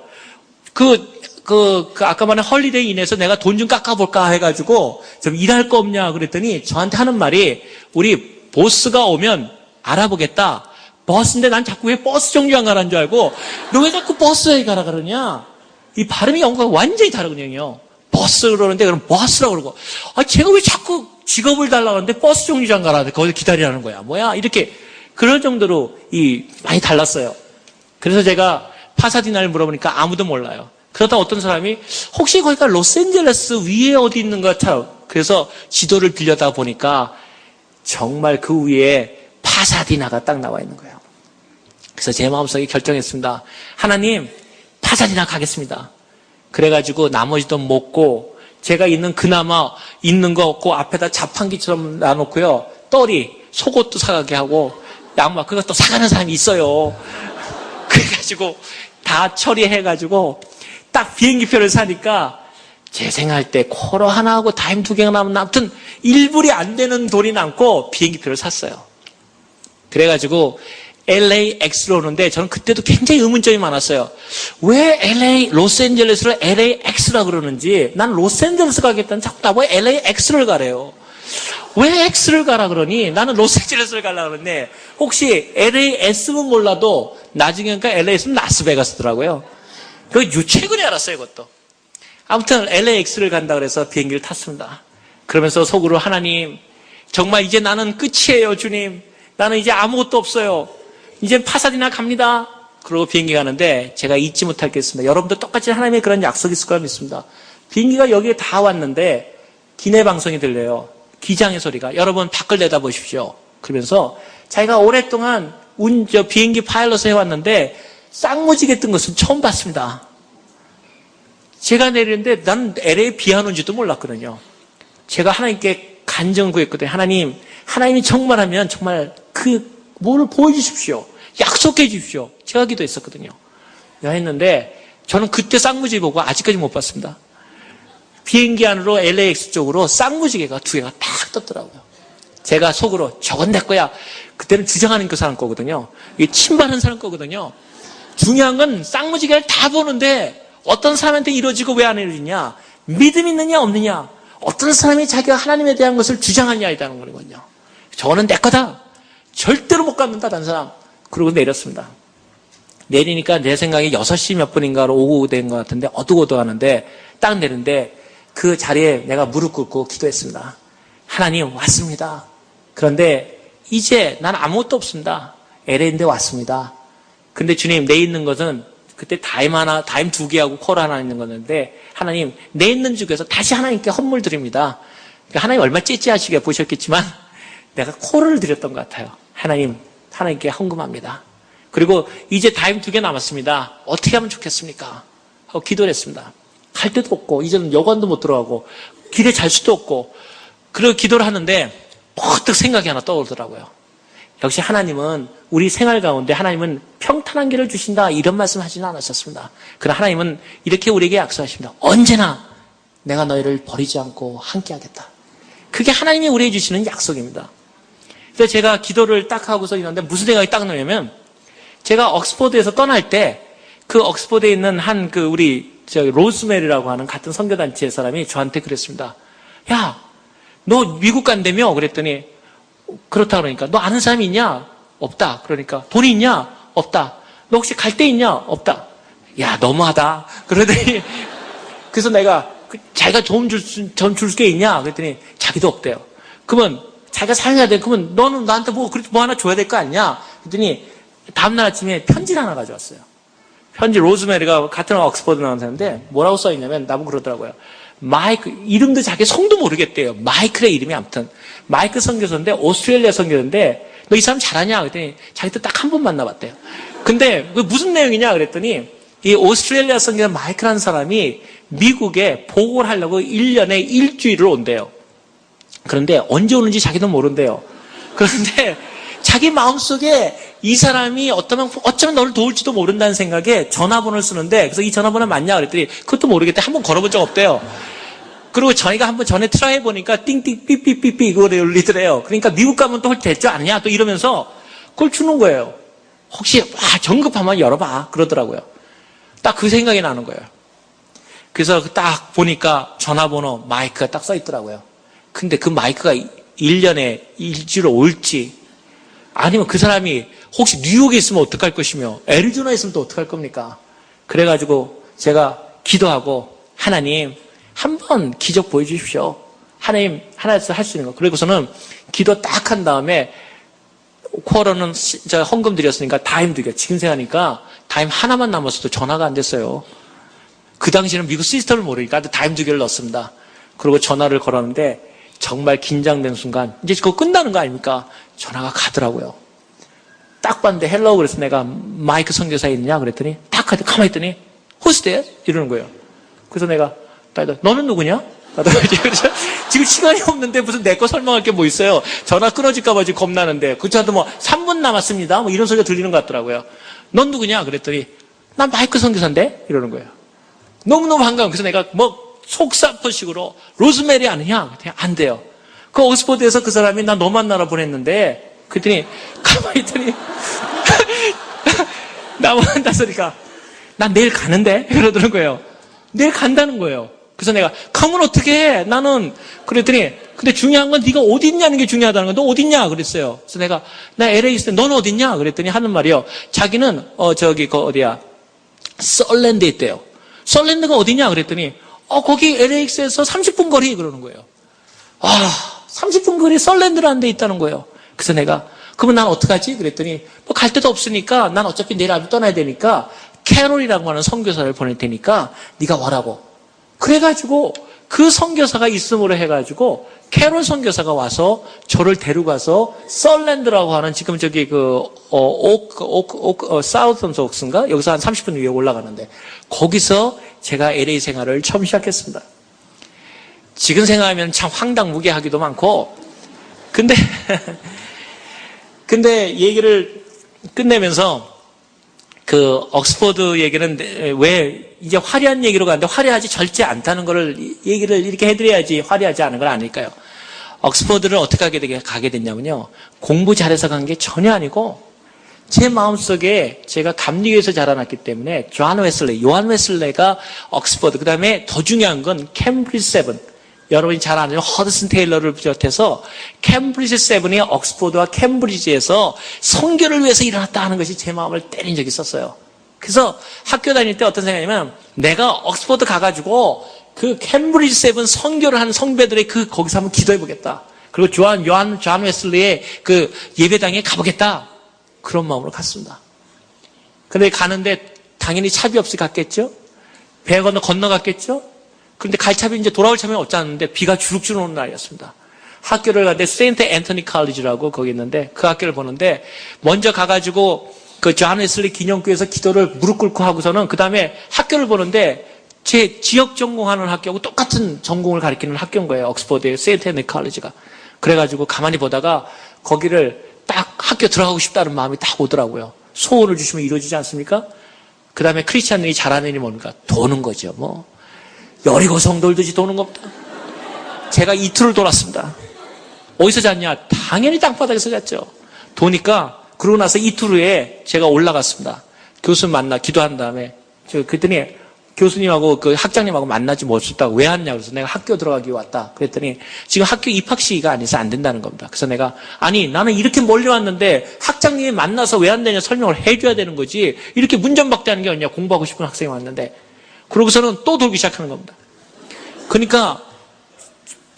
아까 말한 헐리데이 인에서 내가 돈 좀 깎아볼까 해가지고 좀 일할 거 없냐 그랬더니 저한테 하는 말이 우리 보스가 오면 알아보겠다. 버스인데 난 자꾸 왜 버스 정류장 가라는 줄 알고 너 왜 자꾸 버스에 가라 그러냐. 이 발음이 영어가 완전히 다르거든요. 버스 그러는데 그럼 버스라고 그러고 제가 왜 자꾸 직업을 달라고 하는데 버스 정류장 가라. 거기서 기다리라는 거야. 뭐야 이렇게 그럴 정도로 많이 달랐어요. 그래서 제가 파사디나를 물어보니까 아무도 몰라요. 그러다 어떤 사람이 혹시 거기가 로스앤젤레스 위에 어디 있는 것 같아요. 그래서 지도를 빌려다 보니까 정말 그 위에 파사디나가 딱 나와 있는 거예요. 그래서 제 마음속에 결정했습니다. 하나님, 파사디나 가겠습니다. 그래가지고 나머지 돈 먹고 제가 있는 그나마 있는 거 없고 앞에다 자판기처럼 놔놓고요. 떨이 속옷도 사가게 하고 양말 그것도 사가는 사람이 있어요. 그래가지고 다 처리해가지고 딱 비행기표를 사니까 제 생각할 때 코로 하나하고 다임 2개가 남은 아무튼 1불이 안 되는 돈이 남고 비행기표를 샀어요. 그래가지고 LAX로 오는데 저는 그때도 굉장히 의문점이 많았어요. 왜 로스앤젤레스를 LAX라 그러는지 난 로스앤젤레스 가겠다는 자꾸 나보고 LAX를 가래요. 왜 X를 가라 그러니 나는 로스앤젤레스를 가려고 그러는데 혹시 LAS는 몰라도 나중에 그러니까 LAS는 라스베가스더라고요. 그거 최근에 알았어요 그것도. 아무튼 LAX를 간다 그래서 비행기를 탔습니다. 그러면서 속으로 하나님 정말 이제 나는 끝이에요 주님. 나는 이제 아무것도 없어요. 이제 파사디나 갑니다. 그러고 비행기 가는데 제가 잊지 못할 게 있습니다. 여러분도 똑같이 하나님의 그런 약속이 있을 거라 믿습니다. 비행기가 여기에 다 왔는데 기내 방송이 들려요. 기장의 소리가. 여러분 밖을 내다보십시오. 그러면서 자기가 오랫동안 비행기 파일럿을 해왔는데 쌍무지개 뜬 것은 처음 봤습니다. 제가 내리는데 나는 LA 비 안 온지도 몰랐거든요. 제가 하나님께 간증을 구했거든요. 하나님이 정말 하면 정말 뭐를 보여주십시오. 약속해 주십시오. 제가 기도했었거든요. 했는데 저는 그때 쌍무지개 보고 아직까지 못 봤습니다. 비행기 안으로 LAX 쪽으로 쌍무지개가 2개가 딱 떴더라고요. 제가 속으로 저건 내 거야. 그때는 주장하는 그 사람 거거든요. 이게 침발하는 사람 거거든요. 중요한 건 쌍무지개를 다 보는데 어떤 사람한테 이루어지고 왜 안 이루어지냐. 믿음이 있느냐 없느냐. 어떤 사람이 자기가 하나님에 대한 것을 주장하느냐에 대한 거거든요. 저는 내 거다. 절대로 못 갖는다 다른 사람. 그러고 내렸습니다. 내리니까 내 생각에 6시 몇 분인가로 오후 된 것 같은데 어둑어둑하는데 딱 내리는데 그 자리에 내가 무릎 꿇고 기도했습니다. 하나님 왔습니다. 그런데 이제 난 아무것도 없습니다. LA인데 왔습니다. 근데 주님, 내 있는 것은 그때 다임 2개하고 콜 하나 있는 거였는데 하나님, 내 있는 중에서 다시 하나님께 헌물 드립니다. 그러니까 하나님 얼마나 째째하시게 보셨겠지만 내가 콜을 드렸던 것 같아요. 하나님, 하나님께 헌금합니다. 그리고 이제 다임 2개 남았습니다. 어떻게 하면 좋겠습니까? 하고 기도를 했습니다. 갈 데도 없고 이제는 여관도 못 들어가고 길에 잘 수도 없고 그리고 기도를 하는데 퍼뜩 생각이 하나 떠오르더라고요. 역시 하나님은 우리 생활 가운데 하나님은 평탄한 길을 주신다 이런 말씀 하지는 않으셨습니다. 그러나 하나님은 이렇게 우리에게 약속하십니다. 언제나 내가 너희를 버리지 않고 함께 하겠다. 그게 하나님이 우리에게 주시는 약속입니다. 그래서 제가 기도를 딱 하고서 있는데 무슨 생각이 딱 나냐면 제가 옥스퍼드에서 떠날 때 그 옥스퍼드에 있는 우리 로즈메리라고 하는 같은 선교단체의 사람이 저한테 그랬습니다. 야, 너 미국 간다며? 그랬더니 그렇다 그러니까 너 아는 사람이 있냐? 없다. 그러니까 돈이 있냐? 없다. 너 혹시 갈 데 있냐? 없다. 야, 너무하다. 그러더니 그래서 내가 자기가 좀 줄 게 있냐? 그랬더니 자기도 없대요. 그러면 자기가 사용해야 돼. 그러면 너는 나한테 뭐 하나 줘야 될 거 아니냐? 그랬더니 다음날 아침에 편지를 하나 가져왔어요. 편지 로즈메리가 같은 옥스퍼드 나온 사람인데 뭐라고 써있냐면 나보고 그러더라고요. 마이크, 이름도 자기 성도 모르겠대요. 마이클의 이름이 아무튼. 마이크 선교사인데 오스트레일리아 선교사인데 너 이 사람 잘하냐? 그랬더니 자기도 딱 한 번 만나봤대요. 근데 그 무슨 내용이냐? 그랬더니 이 오스트레일리아 선교사 마이클라는 사람이 미국에 보고를 하려고 1년에 일주일을 온대요. 그런데 언제 오는지 자기도 모른대요. 그런데 자기 마음속에 이 사람이 어쩌면 너를 도울지도 모른다는 생각에 전화번호를 쓰는데 그래서 이 전화번호 맞냐 그랬더니 그것도 모르겠대. 한번 걸어본 적 없대요. 그리고 저희가 한번 전에 트라이 해보니까 띵띵 삐삐삐삐 이거를 울리더래요. 그러니까 미국 가면 또 됐죠 않냐 또 이러면서 그걸 주는 거예요. 혹시 정급하면 열어봐 그러더라고요. 딱 그 생각이 나는 거예요. 그래서 딱 보니까 전화번호 마이크가 딱 써있더라고요. 근데 그 마이크가 1년에 일주일 올지 아니면 그 사람이 혹시 뉴욕에 있으면 어떡할 것이며 애리조나에 있으면 또 어떡할 겁니까? 그래가지고 제가 기도하고 하나님 한번 기적 보여주십시오. 하나님 하나에서 할 수 있는 거. 그리고서는 기도 딱 한 다음에 쿼러는 헌금 드렸으니까 다임 드려. 지금 생각하니까 다임 하나만 남았어도 전화가 안 됐어요. 그 당시에는 미국 시스템을 모르니까 다임 2개를 넣었습니다. 그리고 전화를 걸었는데 정말 긴장된 순간 이제 그거 끝나는 거 아닙니까? 전화가 가더라고요. 딱 봤는데 헬로우 그래서 내가 마이크 선교사에 있느냐 그랬더니 딱 가만히 있더니 Who's that? 이러는 거예요. 그래서 내가 너는 누구냐? 지금 시간이 없는데 무슨 내 거 설명할 게 뭐 있어요. 전화 끊어질까 봐 지금 겁나는데 그저한테 뭐 3분 남았습니다. 뭐 이런 소리가 들리는 것 같더라고요. 넌 누구냐? 그랬더니 난 마이크 선교사인데? 이러는 거예요. 너무너무 반가워. 그래서 내가 속사포식으로 로즈메리 아느냐? 그냥 안 돼요. 그 옥스퍼드에서 그 사람이 나 너 만나러 보냈는데 그랬더니 가만히 있더니 나 만난다 소리가 난 내일 가는데? 그러더라는 거예요. 내일 간다는 거예요. 그래서 내가 가면 어떻게 해? 나는 그랬더니 근데 중요한 건 네가 어디 있냐는 게 중요하다는 거야. 너 어디 있냐? 그랬어요. 그래서 나 LA 있을 때 너는 어디 있냐? 그랬더니 하는 말이요. 자기는 어디야? 썰랜드에 있대요. 썰랜드가 어디냐? 그랬더니 거기 LAX에서 30분 거리 그러는 거예요. 30분 거리 썰랜드라는 데 있다는 거예요. 그래서 내가 그러면 난 어떡하지? 그랬더니 뭐 갈 데도 없으니까 난 어차피 내일 아침 떠나야 되니까 캐롤이라고 하는 선교사를 보낼 테니까 네가 와라고. 그래가지고 그 선교사가 있음으로 해가지고 캐롤 선교사가 와서 저를 데려가서 썰랜드라고 하는 지금 저기 사우턴 옥스인가? 여기서 한 30분 위에 올라가는데 거기서 제가 LA 생활을 처음 시작했습니다. 지금 생각하면 참 황당무계하기도 많고 근데 얘기를 끝내면서 그 옥스퍼드 얘기는 왜 이제 화려한 얘기로 가는데 화려하지 절대 않다는 거를 얘기를 이렇게 해드려야지 화려하지 않은 걸 아닐까요? 옥스퍼드를 어떻게 가게 됐냐면요. 공부 잘해서 간 게 전혀 아니고 제 마음속에 제가 감리교에서 자라났기 때문에 요한 웨슬레가 옥스퍼드, 그 다음에 더 중요한 건 캠브리지 7. 여러분이 잘 아는 허드슨 테일러를 비롯해서 캠브리지 7이 옥스퍼드와 캠브리지에서 선교를 위해서 일어났다 하는 것이 제 마음을 때린 적이 있었어요. 그래서 학교 다닐 때 어떤 생각이냐면 내가 옥스퍼드 가가지고 그 캠브리지 세븐 선교를 한 성배들의 거기서 한번 기도해보겠다. 그리고 존 웨슬리의 그 예배당에 가보겠다. 그런 마음으로 갔습니다. 근데 가는데 당연히 차비 없이 갔겠죠? 배 건너갔겠죠? 그런데 갈 차비 이제 돌아올 차비는 없지 않는데 비가 주룩주룩 오는 날이었습니다. 학교를 가는데 세인트 앤토니 칼리지라고 거기 있는데 그 학교를 보는데 먼저 가가지고 그 존 웨슬리 기념교회에서 기도를 무릎 꿇고 하고서는 그 다음에 학교를 보는데 제 지역 전공하는 학교하고 똑같은 전공을 가리키는 학교인 거예요. 옥스퍼드의 세인트 앤토니 칼리지가. 그래가지고 가만히 보다가 거기를 딱 학교 들어가고 싶다는 마음이 딱 오더라고요. 소원을 주시면 이루어지지 않습니까? 그 다음에 크리스찬들이 잘하는 일이 뭡니까? 도는 거죠. 뭐 여리고 성 돌듯이 도는 겁니다. 제가 이틀을 돌았습니다. 어디서 잤냐? 당연히 땅바닥에서 잤죠. 도니까 그러고 나서 이틀 후에 제가 올라갔습니다. 교수님 만나 기도한 다음에 그랬더니 교수님하고 그 학장님하고 만나지 못했다고 왜 왔냐 그래서 내가 학교 들어가기 왔다 그랬더니 지금 학교 입학 시기가 아니어서 안 된다는 겁니다. 그래서 내가 아니 나는 이렇게 멀리 왔는데 학장님이 만나서 왜 안 되냐 설명을 해줘야 되는 거지 이렇게 문전박대하는 게 아니냐 공부하고 싶은 학생이 왔는데 그러고서는 또 돌기 시작하는 겁니다. 그러니까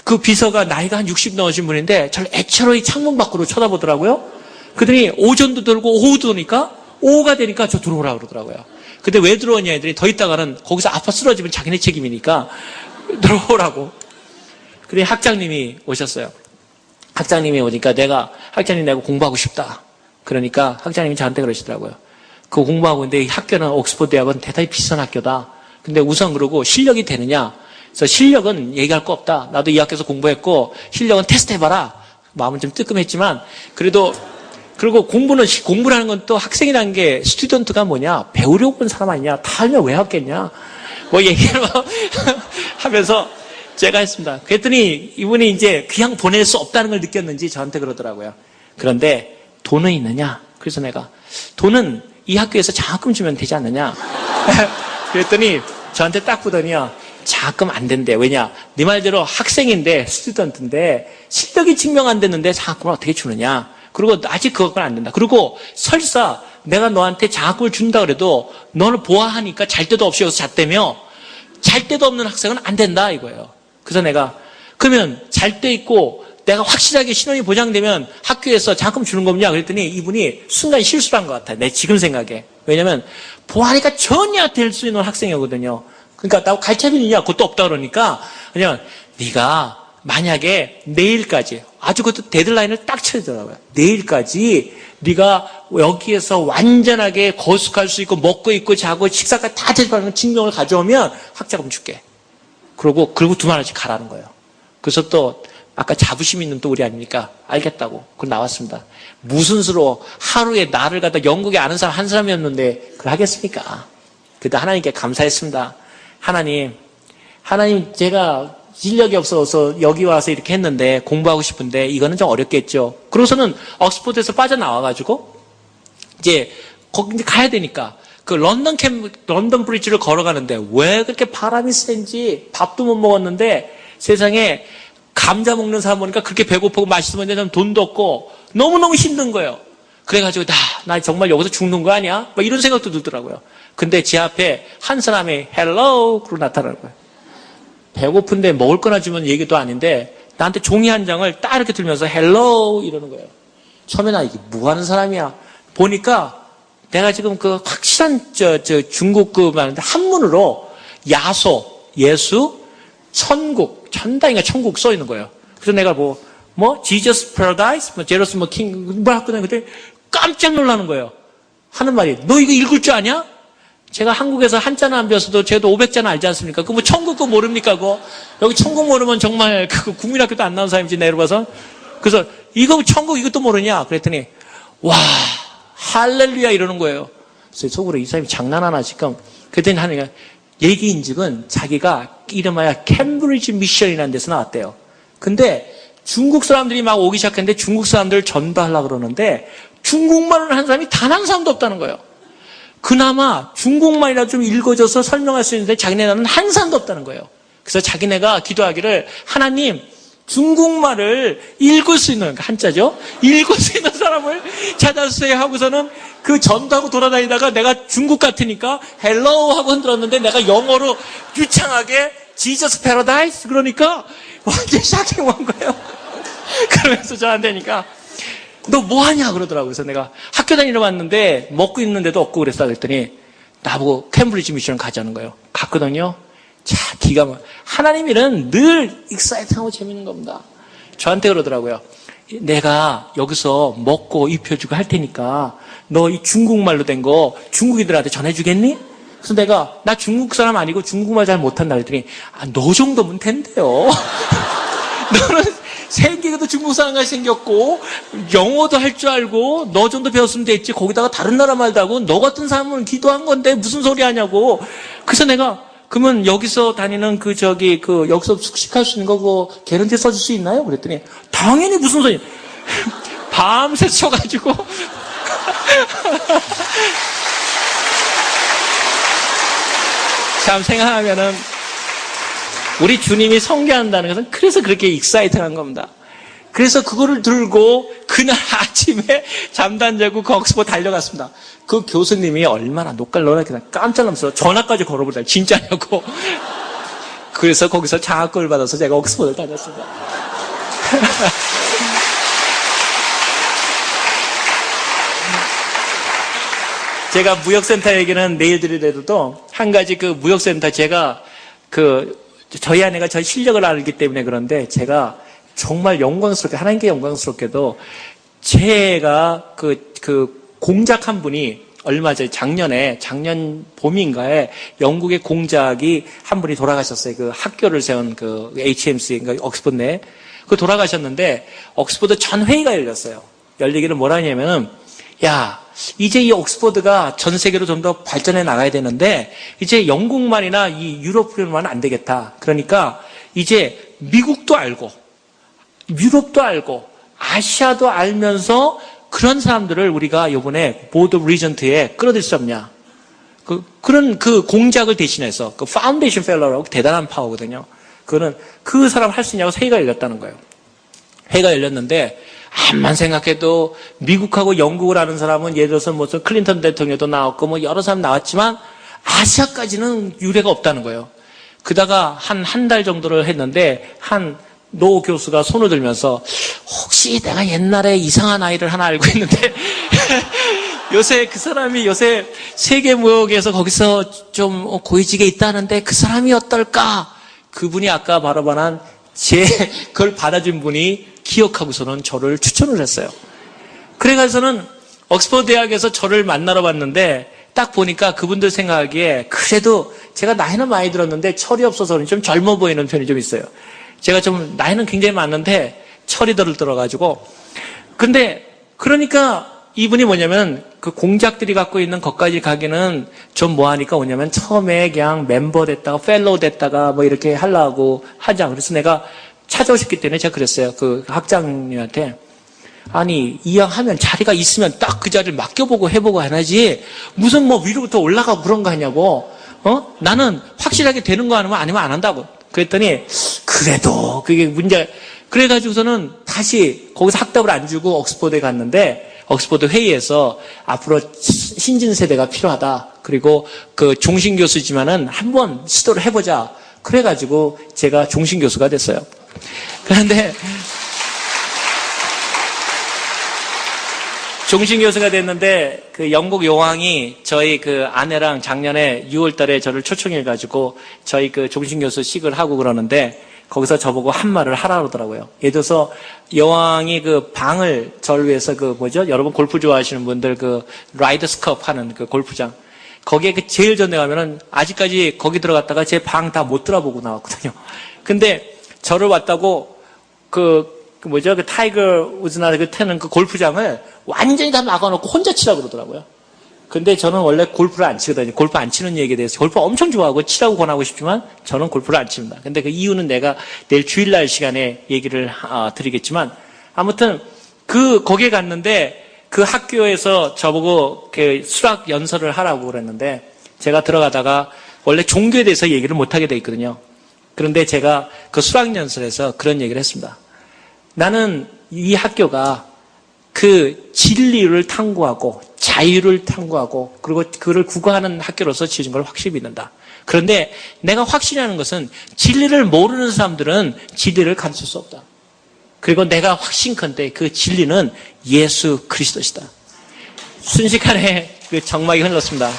그 비서가 나이가 한 60 넘으신 분인데 저를 애처로이 창문 밖으로 쳐다보더라고요. 그러더니 오전도 돌고 오후도 도니까 오후가 되니까 저 들어오라 그러더라고요. 근데 왜 들어오냐 했더니 더 있다가는 거기서 아파 쓰러지면 자기네 책임이니까 들어오라고. 그래 학장님이 오셨어요. 학장님이 오니까 학장님 내가 공부하고 싶다. 그러니까 학장님이 저한테 그러시더라고요. 그거 공부하고 있는데 이 학교는 옥스퍼드 대학은 대단히 비싼 학교다. 근데 우선 그러고 실력이 되느냐. 그래서 실력은 얘기할 거 없다. 나도 이 학교에서 공부했고 실력은 테스트 해봐라. 마음은 좀 뜨끔했지만 그래도 그리고 공부라는 건 또 학생이라는 게 스튜던트가 뭐냐 배우려고 온 사람 아니냐 다 알면 왜 왔겠냐 뭐 얘기를 하면서 제가 했습니다. 그랬더니 이분이 이제 그냥 보낼 수 없다는 걸 느꼈는지 저한테 그러더라고요. 그런데 돈은 있느냐? 그래서 내가 돈은 이 학교에서 장학금 주면 되지 않느냐? 그랬더니 저한테 딱 보더니요. 장학금 안 된대. 왜냐? 네 말대로 학생인데 스튜던트인데 실력이 증명 안 됐는데 장학금을 어떻게 주느냐? 그리고 아직 그건 안 된다. 그리고 설사 내가 너한테 장학금을 준다 그래도 너를 보아하니까 잘 데도 없이 여기서 잤다며 잘 데도 없는 학생은 안 된다 이거예요. 그래서 내가 그러면 잘 데 있고 내가 확실하게 신원이 보장되면 학교에서 장학금 주는 겁냐 그랬더니 이분이 순간 실수를 한 것 같아요. 내 지금 생각에. 왜냐면 보아하니까 전혀 될 수 있는 학생이거든요. 그러니까 나 갈차비는 있냐 그것도 없다 그러니까 그냥 네가 만약에 내일까지 아주 그것도 데드라인을 딱 쳐주더라고요. 내일까지 네가 여기에서 완전하게 거숙할 수 있고 먹고 있고 자고 식사까지 다 제대로 증명을 가져오면 학자금 줄게. 그리고 2만 원씩 가라는 거예요. 그래서 또 아까 자부심 있는 또 우리 아닙니까? 알겠다고. 그걸 나왔습니다. 무슨 수로 하루에 나를 갖다 영국에 아는 사람 한 사람이었는데 그걸 하겠습니까? 그래도 하나님께 감사했습니다. 하나님 제가 실력이 없어서 여기 와서 이렇게 했는데 공부하고 싶은데 이거는 좀 어렵겠죠. 그러고서는 옥스퍼드에서 빠져나와가지고 이제 거기 이제 가야 되니까 그 런던 브리지를 걸어가는데 왜 그렇게 바람이 센지 밥도 못 먹었는데 세상에 감자 먹는 사람 보니까 그렇게 배고프고 맛있으면 돈도 없고 너무너무 힘든 거예요. 그래가지고 나 정말 여기서 죽는 거 아니야? 막 이런 생각도 들더라고요. 근데 제 앞에 한 사람이 헬로우 그러고 나타나는 거예요. 배고픈데 먹을 거나 주면 얘기도 아닌데 나한테 종이 한 장을 딱 이렇게 들면서 헬로우 이러는 거예요. 처음에 나 이게 뭐 하는 사람이야? 보니까 내가 지금 그 확실한 중국 그 말인데 한문으로 야소, 예수, 천국, 천당인가 천국 써 있는 거예요. 그래서 내가 Jesus Paradise, 제로스 킹, 했거든요. 그때 깜짝 놀라는 거예요. 하는 말이, 너 이거 읽을 줄 아냐? 제가 한국에서 한자는 안 배웠어도 쟤도 500자는 알지 않습니까? 그 천국 거 모릅니까? 여기 천국 모르면 정말 국민학교도 안 나온 사람인지 내려봐서. 그래서 이거 천국 이것도 모르냐? 그랬더니, 와, 할렐루야 이러는 거예요. 그래서 속으로 이 사람이 장난하나 지금. 그랬더니 하니까 얘기인즉은 자기가 이름하여 캠브리지 미션이라는 데서 나왔대요. 근데 중국 사람들이 막 오기 시작했는데 중국 사람들을 전도하려고 그러는데 중국말을 하는 사람이 단 한 사람도 없다는 거예요. 그나마 중국말이라도 좀 읽어줘서 설명할 수 있는데 자기네는 한 사람도 없다는 거예요. 그래서 자기네가 기도하기를 하나님 중국말을 읽을 수 있는, 한자죠? 읽을 수 있는 사람을 찾았어요 하고서는 그 전도하고 돌아다니다가 내가 중국 같으니까 헬로우 하고 흔들었는데 내가 영어로 유창하게 지저스 패러다이스 그러니까 완전 샤킹 온 거예요. 그러면서 저한테니까 너 뭐 하냐 그러더라고요. 그래서 내가 학교 다니러 왔는데 먹고 있는데도 없고 그랬어. 그랬더니 나보고 캠브리지 미션을 가자는 거예요. 갔거든요. 자, 기가 막 하나님 일은 늘 익사이트하고 재밌는 겁니다. 저한테 그러더라고요. 내가 여기서 먹고 입혀주고 할 테니까 너 이 중국말로 된 거 중국인들한테 전해주겠니? 그래서 내가 나 중국 사람 아니고 중국말 잘 못한다 그랬더니 너 정도면 된대요. 너는 생기기도 중국 사람같이 생겼고 영어도 할 줄 알고 너 정도 배웠으면 됐지. 거기다가 다른 나라 말도 하고 너 같은 사람은 기도한 건데 무슨 소리 하냐고. 그래서 내가 그러면 여기서 다니는 여기서 숙식할 수 있는 거 그거 개런티 써줄 수 있나요? 그랬더니 당연히 무슨 소리. 밤새 쳐가지고 참 생각하면은 우리 주님이 성교한다는 것은 그래서 그렇게 익사이트한 겁니다. 그래서 그거를 들고 그날 아침에 잠도 안 자고 그 옥스퍼드 달려갔습니다. 그 교수님이 얼마나 녹갈노랗게 깜짝 놀라서 전화까지 걸어보더라. 진짜냐고. 그래서 거기서 장학금을 받아서 제가 옥스퍼드를 다녔습니다. 제가 무역센터 얘기는 내일 드리더라도 한 가지 그 무역센터 제가 저희 아내가 저희 실력을 알기 때문에 그런데 제가 정말 영광스럽게, 하나님께 영광스럽게도 제가 공작 한 분이 얼마 전에 작년 봄인가에 영국의 공작이 한 분이 돌아가셨어요. 그 학교를 세운 그 HMC, 그러니까 옥스퍼드 내. 그 돌아가셨는데 옥스퍼드 전 회의가 열렸어요. 열리기를 뭐라 하냐면은 야, 이제 이 옥스퍼드가 전 세계로 좀 더 발전해 나가야 되는데 이제 영국만이나 이 유럽으로만 안 되겠다. 그러니까 이제 미국도 알고 유럽도 알고 아시아도 알면서 그런 사람들을 우리가 이번에 보드 오브 리전트에 끌어들일 수 없냐. 그런 공작을 대신해서 파운데이션 펠로라고 대단한 파워거든요. 그거는 그 사람 할 수 있냐고 회의가 열렸다는 거예요. 회의가 열렸는데 암만 생각해도 미국하고 영국을 아는 사람은 예를 들어서 무슨 클린턴 대통령도 나왔고 뭐 여러 사람 나왔지만 아시아까지는 유례가 없다는 거예요. 그다가 한 달 정도를 했는데 노 교수가 손을 들면서 혹시 내가 옛날에 이상한 아이를 하나 알고 있는데 요새 그 사람이 요새 세계 무역에서 거기서 좀 고위직에 있다는데 그 사람이 어떨까? 그분이 아까 바로 말한 그걸 받아준 분이 기억하고서는 저를 추천을 했어요. 그래가지고는 옥스퍼드 대학에서 저를 만나러 왔는데 딱 보니까 그분들 생각하기에 그래도 제가 나이는 많이 들었는데 철이 없어서 그런지 좀 젊어 보이는 편이 좀 있어요. 제가 좀 나이는 굉장히 많은데 철이 들어가지고 근데 그러니까 이분이 뭐냐면 그 공작들이 갖고 있는 것까지 가기는 좀 뭐하니까 뭐냐면 처음에 그냥 멤버 됐다가 펠로우 됐다가 뭐 이렇게 하려고 하자. 그래서 내가 찾아오셨기 때문에 제가 그랬어요. 그 학장님한테 아니 이왕하면 자리가 있으면 딱 그 자리를 맡겨보고 해보고 하나지 무슨 뭐 위로부터 올라가고 그런 거 하냐고. 나는 확실하게 되는 거 아니면 안 한다고. 그랬더니 그래도 그게 문제. 그래가지고서는 다시 거기서 학답을 안 주고 옥스퍼드에 갔는데 옥스퍼드 회의에서 앞으로 신진 세대가 필요하다. 그리고 그 종신 교수지만은 한번 시도를 해보자. 그래가지고 제가 종신 교수가 됐어요. 그런데 종신 교수가 됐는데 그 영국 여왕이 저희 그 아내랑 작년에 6월 달에 저를 초청해가지고 저희 그 종신 교수 식을 하고 그러는데 거기서 저보고 한 말을 하라 그러더라고요. 예를 들어서 여왕이 그 방을 저를 위해서 여러분 골프 좋아하시는 분들 그 라이더스 컵 하는 그 골프장. 거기에 그 제일 전에 가면은 아직까지 거기 들어갔다가 제 방 다 못 들어보고 나왔거든요. 근데 저를 왔다고 그 타이거 우즈나 태는 그 골프장을 완전히 다 막아놓고 혼자 치라고 그러더라고요. 근데 저는 원래 골프를 안 치거든요. 골프 안 치는 얘기에 대해서 골프 엄청 좋아하고 치라고 권하고 싶지만 저는 골프를 안 칩니다. 근데 그 이유는 내가 내일 주일날 시간에 얘기를 드리겠지만 아무튼 거기에 갔는데 그 학교에서 저보고 그 수학 연설을 하라고 그랬는데 제가 들어가다가 원래 종교에 대해서 얘기를 못 하게 돼 있거든요. 그런데 제가 그 수학 연설에서 그런 얘기를 했습니다. 나는 이 학교가 그 진리를 탐구하고 자유를 탐구하고 그리고 그를 구가하는 학교로서 지어진 걸 확실히 믿는다. 그런데 내가 확신하는 것은 진리를 모르는 사람들은 진리를 가르칠 수 없다. 그리고 내가 확신컨대 그 진리는 예수 그리스도시다. 순식간에 그 정막이 흘렀습니다.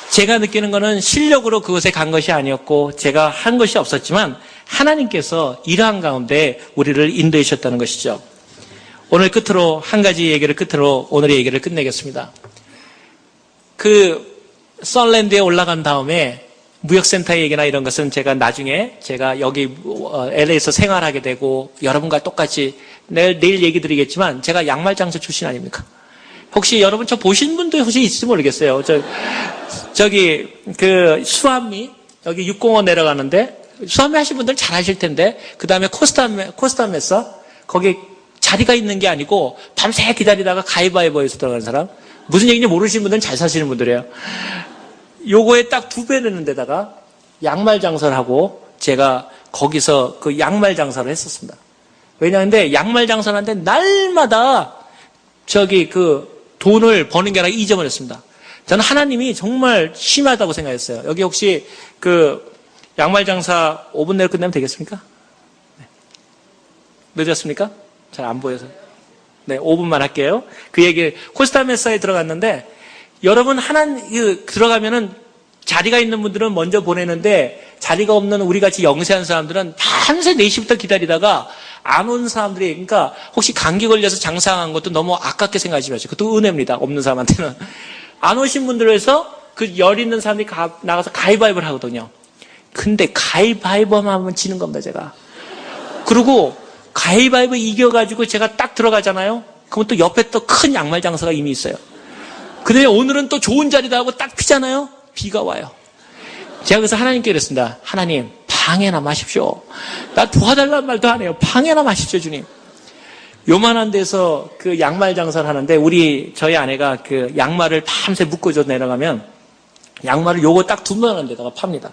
제가 느끼는 것은 실력으로 그곳에 간 것이 아니었고 제가 한 것이 없었지만 하나님께서 이러한 가운데 우리를 인도해 주셨다는 것이죠. 오늘 끝으로 한 가지 얘기를 끝으로 오늘의 얘기를 끝내겠습니다. 그 썬랜드에 올라간 다음에 무역센터 얘기나 이런 것은 제가 나중에 제가 여기 LA에서 생활하게 되고 여러분과 똑같이 내일 얘기 드리겠지만 제가 양말 장사 출신 아닙니까? 혹시 여러분 저 보신 분도 혹시 있을지 모르겠어요. 저기 그 수암리 여기 605 내려가는데 수암리 하신 분들은 잘 아실 텐데 그 다음에 코스타메사 거기 자리가 있는 게 아니고 밤새 기다리다가 가위바위보에서 들어가는 사람 무슨 얘기인지 모르시는 분들은 잘 사시는 분들이에요. 요거에 딱 2배 내는 데다가 양말 장사를 하고 제가 거기서 그 양말 장사를 했었습니다. 왜냐하면 양말 장사를 하는데 날마다 그 돈을 버는 게 아니라 잊어버렸습니다. 저는 하나님이 정말 심하다고 생각했어요. 여기 혹시 그 양말 장사 5분 내로 끝내면 되겠습니까? 네. 늦었습니까? 잘 안 보여서. 네, 5분만 할게요. 그 얘기, 코스타메사에 들어갔는데, 여러분 들어가면은 자리가 있는 분들은 먼저 보내는데, 자리가 없는 우리 같이 영세한 사람들은 밤새 4시부터 기다리다가 안 온 사람들이, 그러니까 혹시 감기 걸려서 장사한 것도 너무 아깝게 생각하지 마시고, 그것도 은혜입니다. 없는 사람한테는. 안 오신 분들을 해서 그 열 있는 사람들이 나가서 가위바위보를 하거든요. 근데 가위바위보만 하면 지는 겁니다, 제가. 그리고 가위바위보 이겨가지고 제가 딱 들어가잖아요. 그러면 또 옆에 또 큰 양말 장사가 이미 있어요. 근데 오늘은 또 좋은 자리다 하고 딱 피잖아요. 비가 와요. 제가 그래서 하나님께 그랬습니다. 하나님, 방해나 마십시오. 나 도와달라는 말도 안 해요. 방해나 마십시오, 주님. 요만한 데서 그 양말 장사를 하는데 저희 아내가 그 양말을 밤새 묶어줘 내려가면 양말을 요거 딱 2만 원 데다가 팝니다.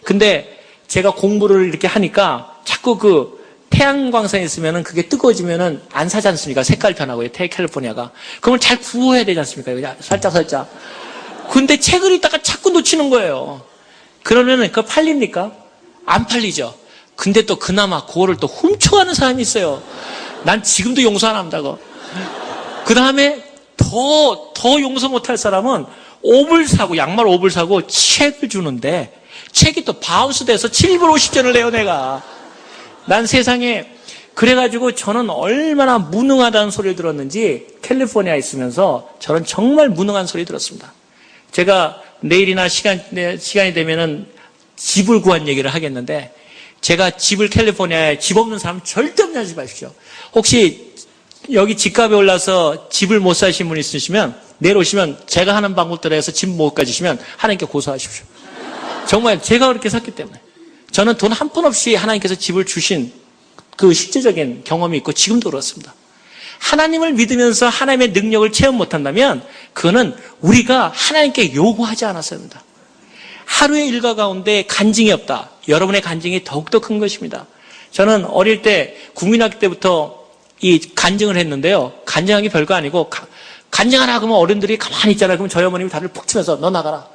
근데 제가 공부를 이렇게 하니까 자꾸 그 태양광선에 있으면은 그게 뜨거워지면은 안 사지 않습니까? 색깔 변하고요. 캘리포니아가. 그러면 잘 구워야 되지 않습니까? 살짝. 근데 책을 읽다가 자꾸 놓치는 거예요. 그러면은 그거 팔립니까? 안 팔리죠. 근데 또 그나마 그거를 또 훔쳐가는 사람이 있어요. 난 지금도 용서 안 한다고. 그 다음에 더 용서 못할 사람은 양말 5불 사고 책을 주는데 책이 또 바운스 돼서 7불 50전을 내요, 내가. 난 세상에, 그래가지고 저는 얼마나 무능하다는 소리를 들었는지 캘리포니아에 있으면서 저는 정말 무능한 소리 들었습니다. 제가 내일이나 시간이 되면은 집을 구한 얘기를 하겠는데 제가 집을 캘리포니아에 집 없는 사람 절대 없냐지 마십시오. 혹시 여기 집값에 올라서 집을 못 사신 분 있으시면 내려오시면 제가 하는 방법대로 해서 집 못 가지시면 하나님께 고소하십시오. 정말 제가 그렇게 샀기 때문에. 저는 돈 한 푼 없이 하나님께서 집을 주신 그 실제적인 경험이 있고 지금도 그렇습니다. 하나님을 믿으면서 하나님의 능력을 체험 못한다면 그거는 우리가 하나님께 요구하지 않았습니다. 하루의 일과 가운데 간증이 없다. 여러분의 간증이 더욱더 큰 것입니다. 저는 어릴 때 국민학교 때부터 이 간증을 했는데요. 간증하기 별거 아니고 간증하라 그러면 어른들이 가만히 있잖아요. 그러면 저희 어머님이 다리를 푹 치면서 너 나가라.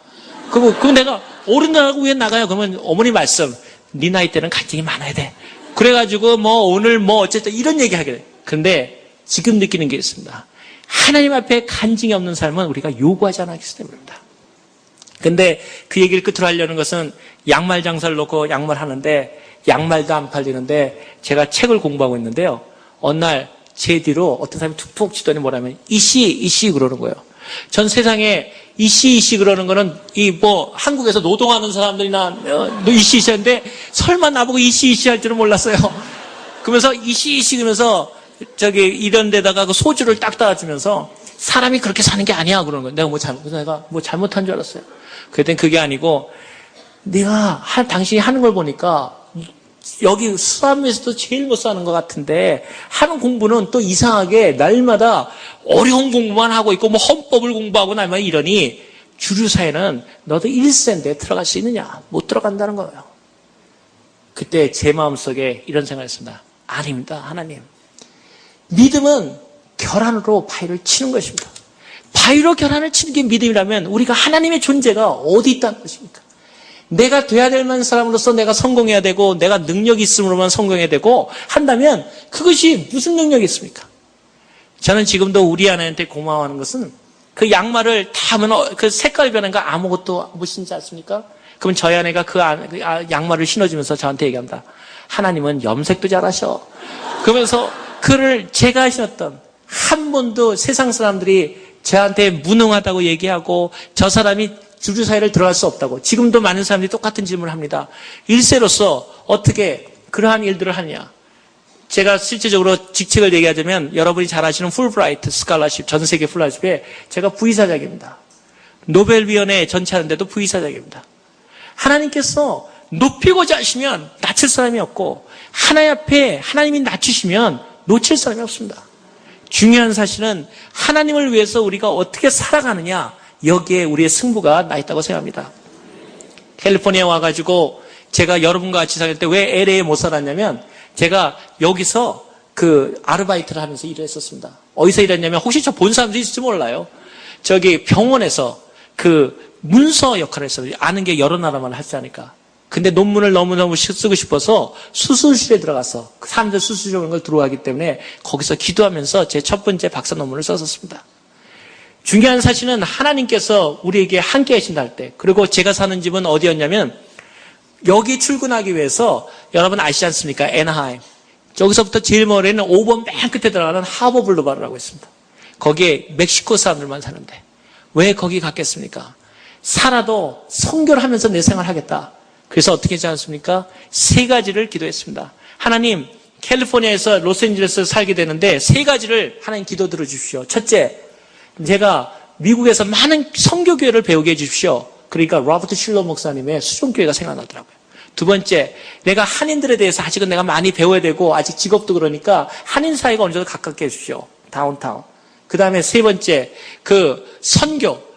그럼 내가 어른들하고 왜 나가요? 그러면 어머니 말씀 네 나이 때는 간증이 많아야 돼. 그래가지고 오늘 어쨌든 이런 얘기 하게 돼. 그런데 지금 느끼는 게 있습니다. 하나님 앞에 간증이 없는 삶은 우리가 요구하지 않았기 때문입니다. 근데 그 얘기를 끝으로 하려는 것은 양말 장사를 놓고 양말 하는데 양말도 안 팔리는데 제가 책을 공부하고 있는데요. 어느 날 제 뒤로 어떤 사람이 툭툭 치더니 뭐라면 이씨 그러는 거예요. 전 세상에 이씨 그러는 거는 한국에서 노동하는 사람들이나 이씨인데 설마 나보고 이씨 할 줄은 몰랐어요. 그러면서 이씨 그러면서 이런 데다가 그 소주를 딱 따라주면서 사람이 그렇게 사는 게 아니야 그러는 거예요. 내가 잘못한 줄 알았어요. 그랬더니 그게 아니고 당신이 하는 걸 보니까 여기 수암에서도 제일 못 사는 것 같은데 하는 공부는 또 이상하게 날마다 어려운 공부만 하고 있고 헌법을 공부하고 날마다 이러니 주류사회는 너도 1세인데 들어갈 수 있느냐? 못 들어간다는 거예요. 그때 제 마음속에 이런 생각을 했습니다. 아닙니다, 하나님. 믿음은 결안으로 바위를 치는 것입니다. 바위로 결안을 치는 게 믿음이라면 우리가 하나님의 존재가 어디 있다는 것입니까? 내가 돼야 될 만한 사람으로서 내가 성공해야 되고 내가 능력이 있음으로만 성공해야 되고 한다면 그것이 무슨 능력이 있습니까? 저는 지금도 우리 아내한테 고마워하는 것은 그 양말을 다 하면 그 색깔 변한 거 아무것도 못 신지 않습니까? 그럼 저희 아내가 그 양말을 신어주면서 저한테 얘기합니다. 하나님은 염색도 잘하셔. 그러면서 그를 제가 신었던 한 번도 세상 사람들이 저한테 무능하다고 얘기하고 저 사람이 주류 사회를 들어갈 수 없다고. 지금도 많은 사람들이 똑같은 질문을 합니다. 일세로서 어떻게 그러한 일들을 하냐. 제가 실제적으로 직책을 얘기하자면 여러분이 잘 아시는 풀브라이트 스칼라십, 전 세계 풀라십에 제가 부의사장입니다. 노벨위원회 전체 하는데도 부의사장입니다. 하나님께서 높이고자 하시면 낮출 사람이 없고 하나님 앞에 하나님이 낮추시면 놓칠 사람이 없습니다. 중요한 사실은 하나님을 위해서 우리가 어떻게 살아가느냐, 여기에 우리의 승부가 나 있다고 생각합니다. 캘리포니아에 와가지고 제가 여러분과 같이 살 때 왜 LA에 못 살았냐면 제가 여기서 그 아르바이트를 하면서 일을 했었습니다. 어디서 일했냐면 혹시 저 본 사람도 있을지 몰라요. 저기 병원에서 그 문서 역할을 했어요. 아는 게 여러 나라만 할 줄 아니까. 근데 논문을 너무너무 쓰고 싶어서 수술실에 들어가서 사람들 수술실 오는 걸 들어가기 때문에 거기서 기도하면서 제 첫 번째 박사 논문을 썼었습니다. 중요한 사실은 하나님께서 우리에게 함께 하신다 할 때, 그리고 제가 사는 집은 어디였냐면 여기 출근하기 위해서 여러분 아시지 않습니까? 애나하임. 저기서부터 제일 멀리는 5번 맨 끝에 들어가는 하버 블루바르라고 있습니다. 거기에 멕시코 사람들만 사는데 왜 거기 갔겠습니까? 살아도 선교를 하면서 내 생활을 하겠다. 그래서 어떻게 하지 않습니까? 세 가지를 기도했습니다. 하나님, 캘리포니아에서 로스앤젤레스에 살게 되는데 세 가지를 하나님 기도 들어주십시오. 첫째, 제가 미국에서 많은 선교교회를 배우게 해주십시오. 그러니까 로버트 실러 목사님의 수종교회가 생각나더라고요. 두 번째, 내가 한인들에 대해서 아직은 내가 많이 배워야 되고 아직 직업도 그러니까 한인 사회가 어느 정도 가깝게 해주십시오. 다운타운. 그 다음에 세 번째, 그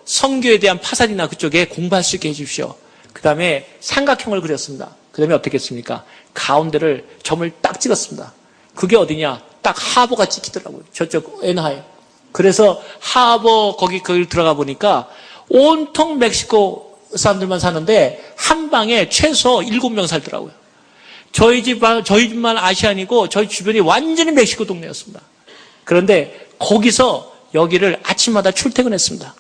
선교에 대한 파산이나 그쪽에 공부할 수 있게 해주십시오. 그 다음에 삼각형을 그렸습니다. 그 다음에 어떻게 했습니까? 가운데를 점을 딱 찍었습니다. 그게 어디냐? 딱 하버가 찍히더라고요. 저쪽 애나하임. 그래서 하버 거기 들어가 보니까 온통 멕시코 사람들만 사는데 한 방에 최소 7명 살더라고요. 저희 집만 아시안이고 저희 주변이 완전히 멕시코 동네였습니다. 그런데 거기서 여기를 아침마다 출퇴근했습니다.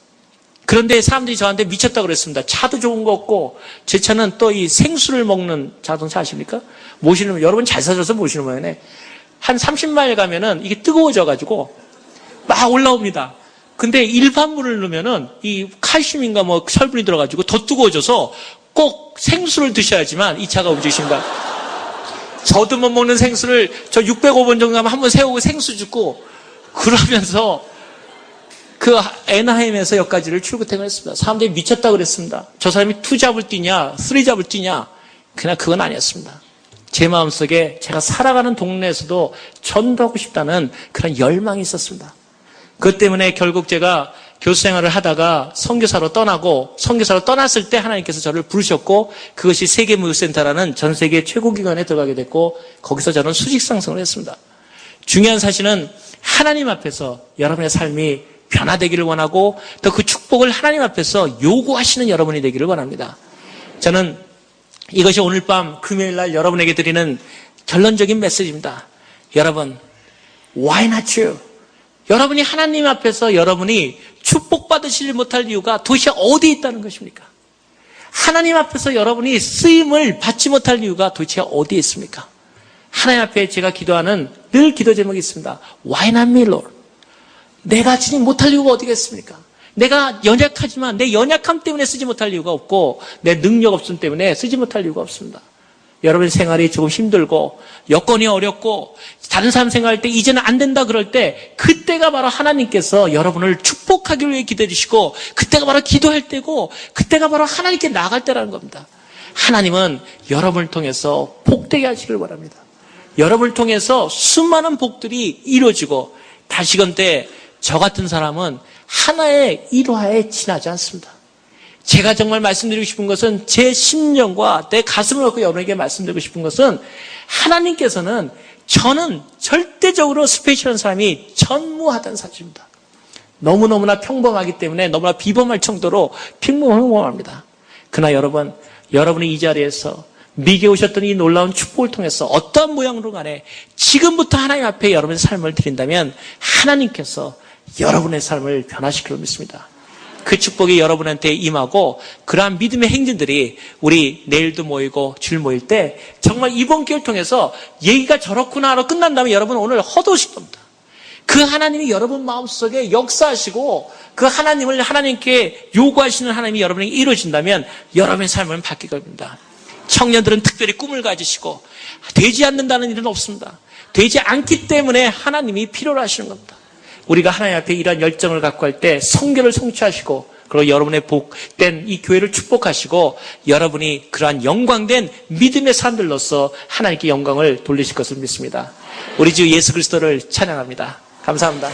그런데 사람들이 저한테 미쳤다고 그랬습니다. 차도 좋은 거 없고 제 차는 또 이 생수를 먹는 자동차 아십니까? 모시는 여러분 잘 사셔서 모시는 모양이네. 한 30마일 가면은 이게 뜨거워져가지고 막 올라옵니다. 근데 일반물을 넣으면은 이 칼슘인가 뭐 철분이 들어가지고 더 뜨거워져서 꼭 생수를 드셔야지만 이 차가 움직이십니다. 저도 못 먹는 생수를 저 605번 정도 하면 한번 세우고 생수 줍고 그러면서 그 애나하임에서 여기까지를 출퇴근했습니다. 사람들이 미쳤다고 그랬습니다. 저 사람이 2잡을 뛰냐 3잡을 뛰냐, 그냥 그건 아니었습니다. 제 마음속에 제가 살아가는 동네에서도 전도하고 싶다는 그런 열망이 있었습니다. 그것 때문에 결국 제가 교수 생활을 하다가 선교사로 떠나고, 선교사로 떠났을 때 하나님께서 저를 부르셨고 그것이 세계무역센터라는 전 세계 최고 기관에 들어가게 됐고 거기서 저는 수직 상승을 했습니다. 중요한 사실은 하나님 앞에서 여러분의 삶이 변화되기를 원하고 또 그 축복을 하나님 앞에서 요구하시는 여러분이 되기를 원합니다. 저는 이것이 오늘 밤 금요일 날 여러분에게 드리는 결론적인 메시지입니다. 여러분, why not you? 여러분이 하나님 앞에서 여러분이 축복받으시지 못할 이유가 도대체 어디에 있다는 것입니까? 하나님 앞에서 여러분이 쓰임을 받지 못할 이유가 도대체 어디에 있습니까? 하나님 앞에 제가 기도하는 늘 기도 제목이 있습니다. Why not me, Lord? 내가 주님 못할 이유가 어디겠습니까? 내가 연약하지만 내 연약함 때문에 쓰지 못할 이유가 없고 내 능력 없음 때문에 쓰지 못할 이유가 없습니다. 여러분 생활이 조금 힘들고 여건이 어렵고 다른 사람 생각할 때 이제는 안 된다 그럴 때 그때가 바로 하나님께서 여러분을 축복하기 위해 기도해 주시고 그때가 바로 기도할 때고 그때가 바로 하나님께 나아갈 때라는 겁니다. 하나님은 여러분을 통해서 복되게 하시길 바랍니다. 여러분을 통해서 수많은 복들이 이루어지고 다시건 때 저 같은 사람은 하나의 일화에 지나지 않습니다. 제가 정말 말씀드리고 싶은 것은 제 심령과 내 가슴을 놓고 여러분에게 말씀드리고 싶은 것은 하나님께서는 저는 절대적으로 스페셜한 사람이 전무하다는 사실입니다. 너무너무나 평범하기 때문에 너무나 비범할 정도로 평범합니다. 그러나 여러분, 여러분이 이 자리에서 미국에 오셨던 이 놀라운 축복을 통해서 어떠한 모양으로 간에 지금부터 하나님 앞에 여러분의 삶을 드린다면 하나님께서 여러분의 삶을 변화시키려 믿습니다. 그 축복이 여러분한테 임하고 그러한 믿음의 행진들이 우리 내일도 모이고 주일 모일 때 정말 이번 기회를 통해서 얘기가 저렇구나 하러 끝난 다음에 여러분 오늘 허도실 겁니다. 그 하나님이 여러분 마음속에 역사하시고 그 하나님을 하나님께 요구하시는 하나님이 여러분에게 이루어진다면 여러분의 삶은 바뀔 겁니다. 청년들은 특별히 꿈을 가지시고 되지 않는다는 일은 없습니다. 되지 않기 때문에 하나님이 필요로 하시는 겁니다. 우리가 하나님 앞에 이러한 열정을 갖고 할 때 성결을 성취하시고 그리고 여러분의 복된 이 교회를 축복하시고 여러분이 그러한 영광된 믿음의 사람들로서 하나님께 영광을 돌리실 것을 믿습니다. 우리 주 예수 그리스도를 찬양합니다. 감사합니다.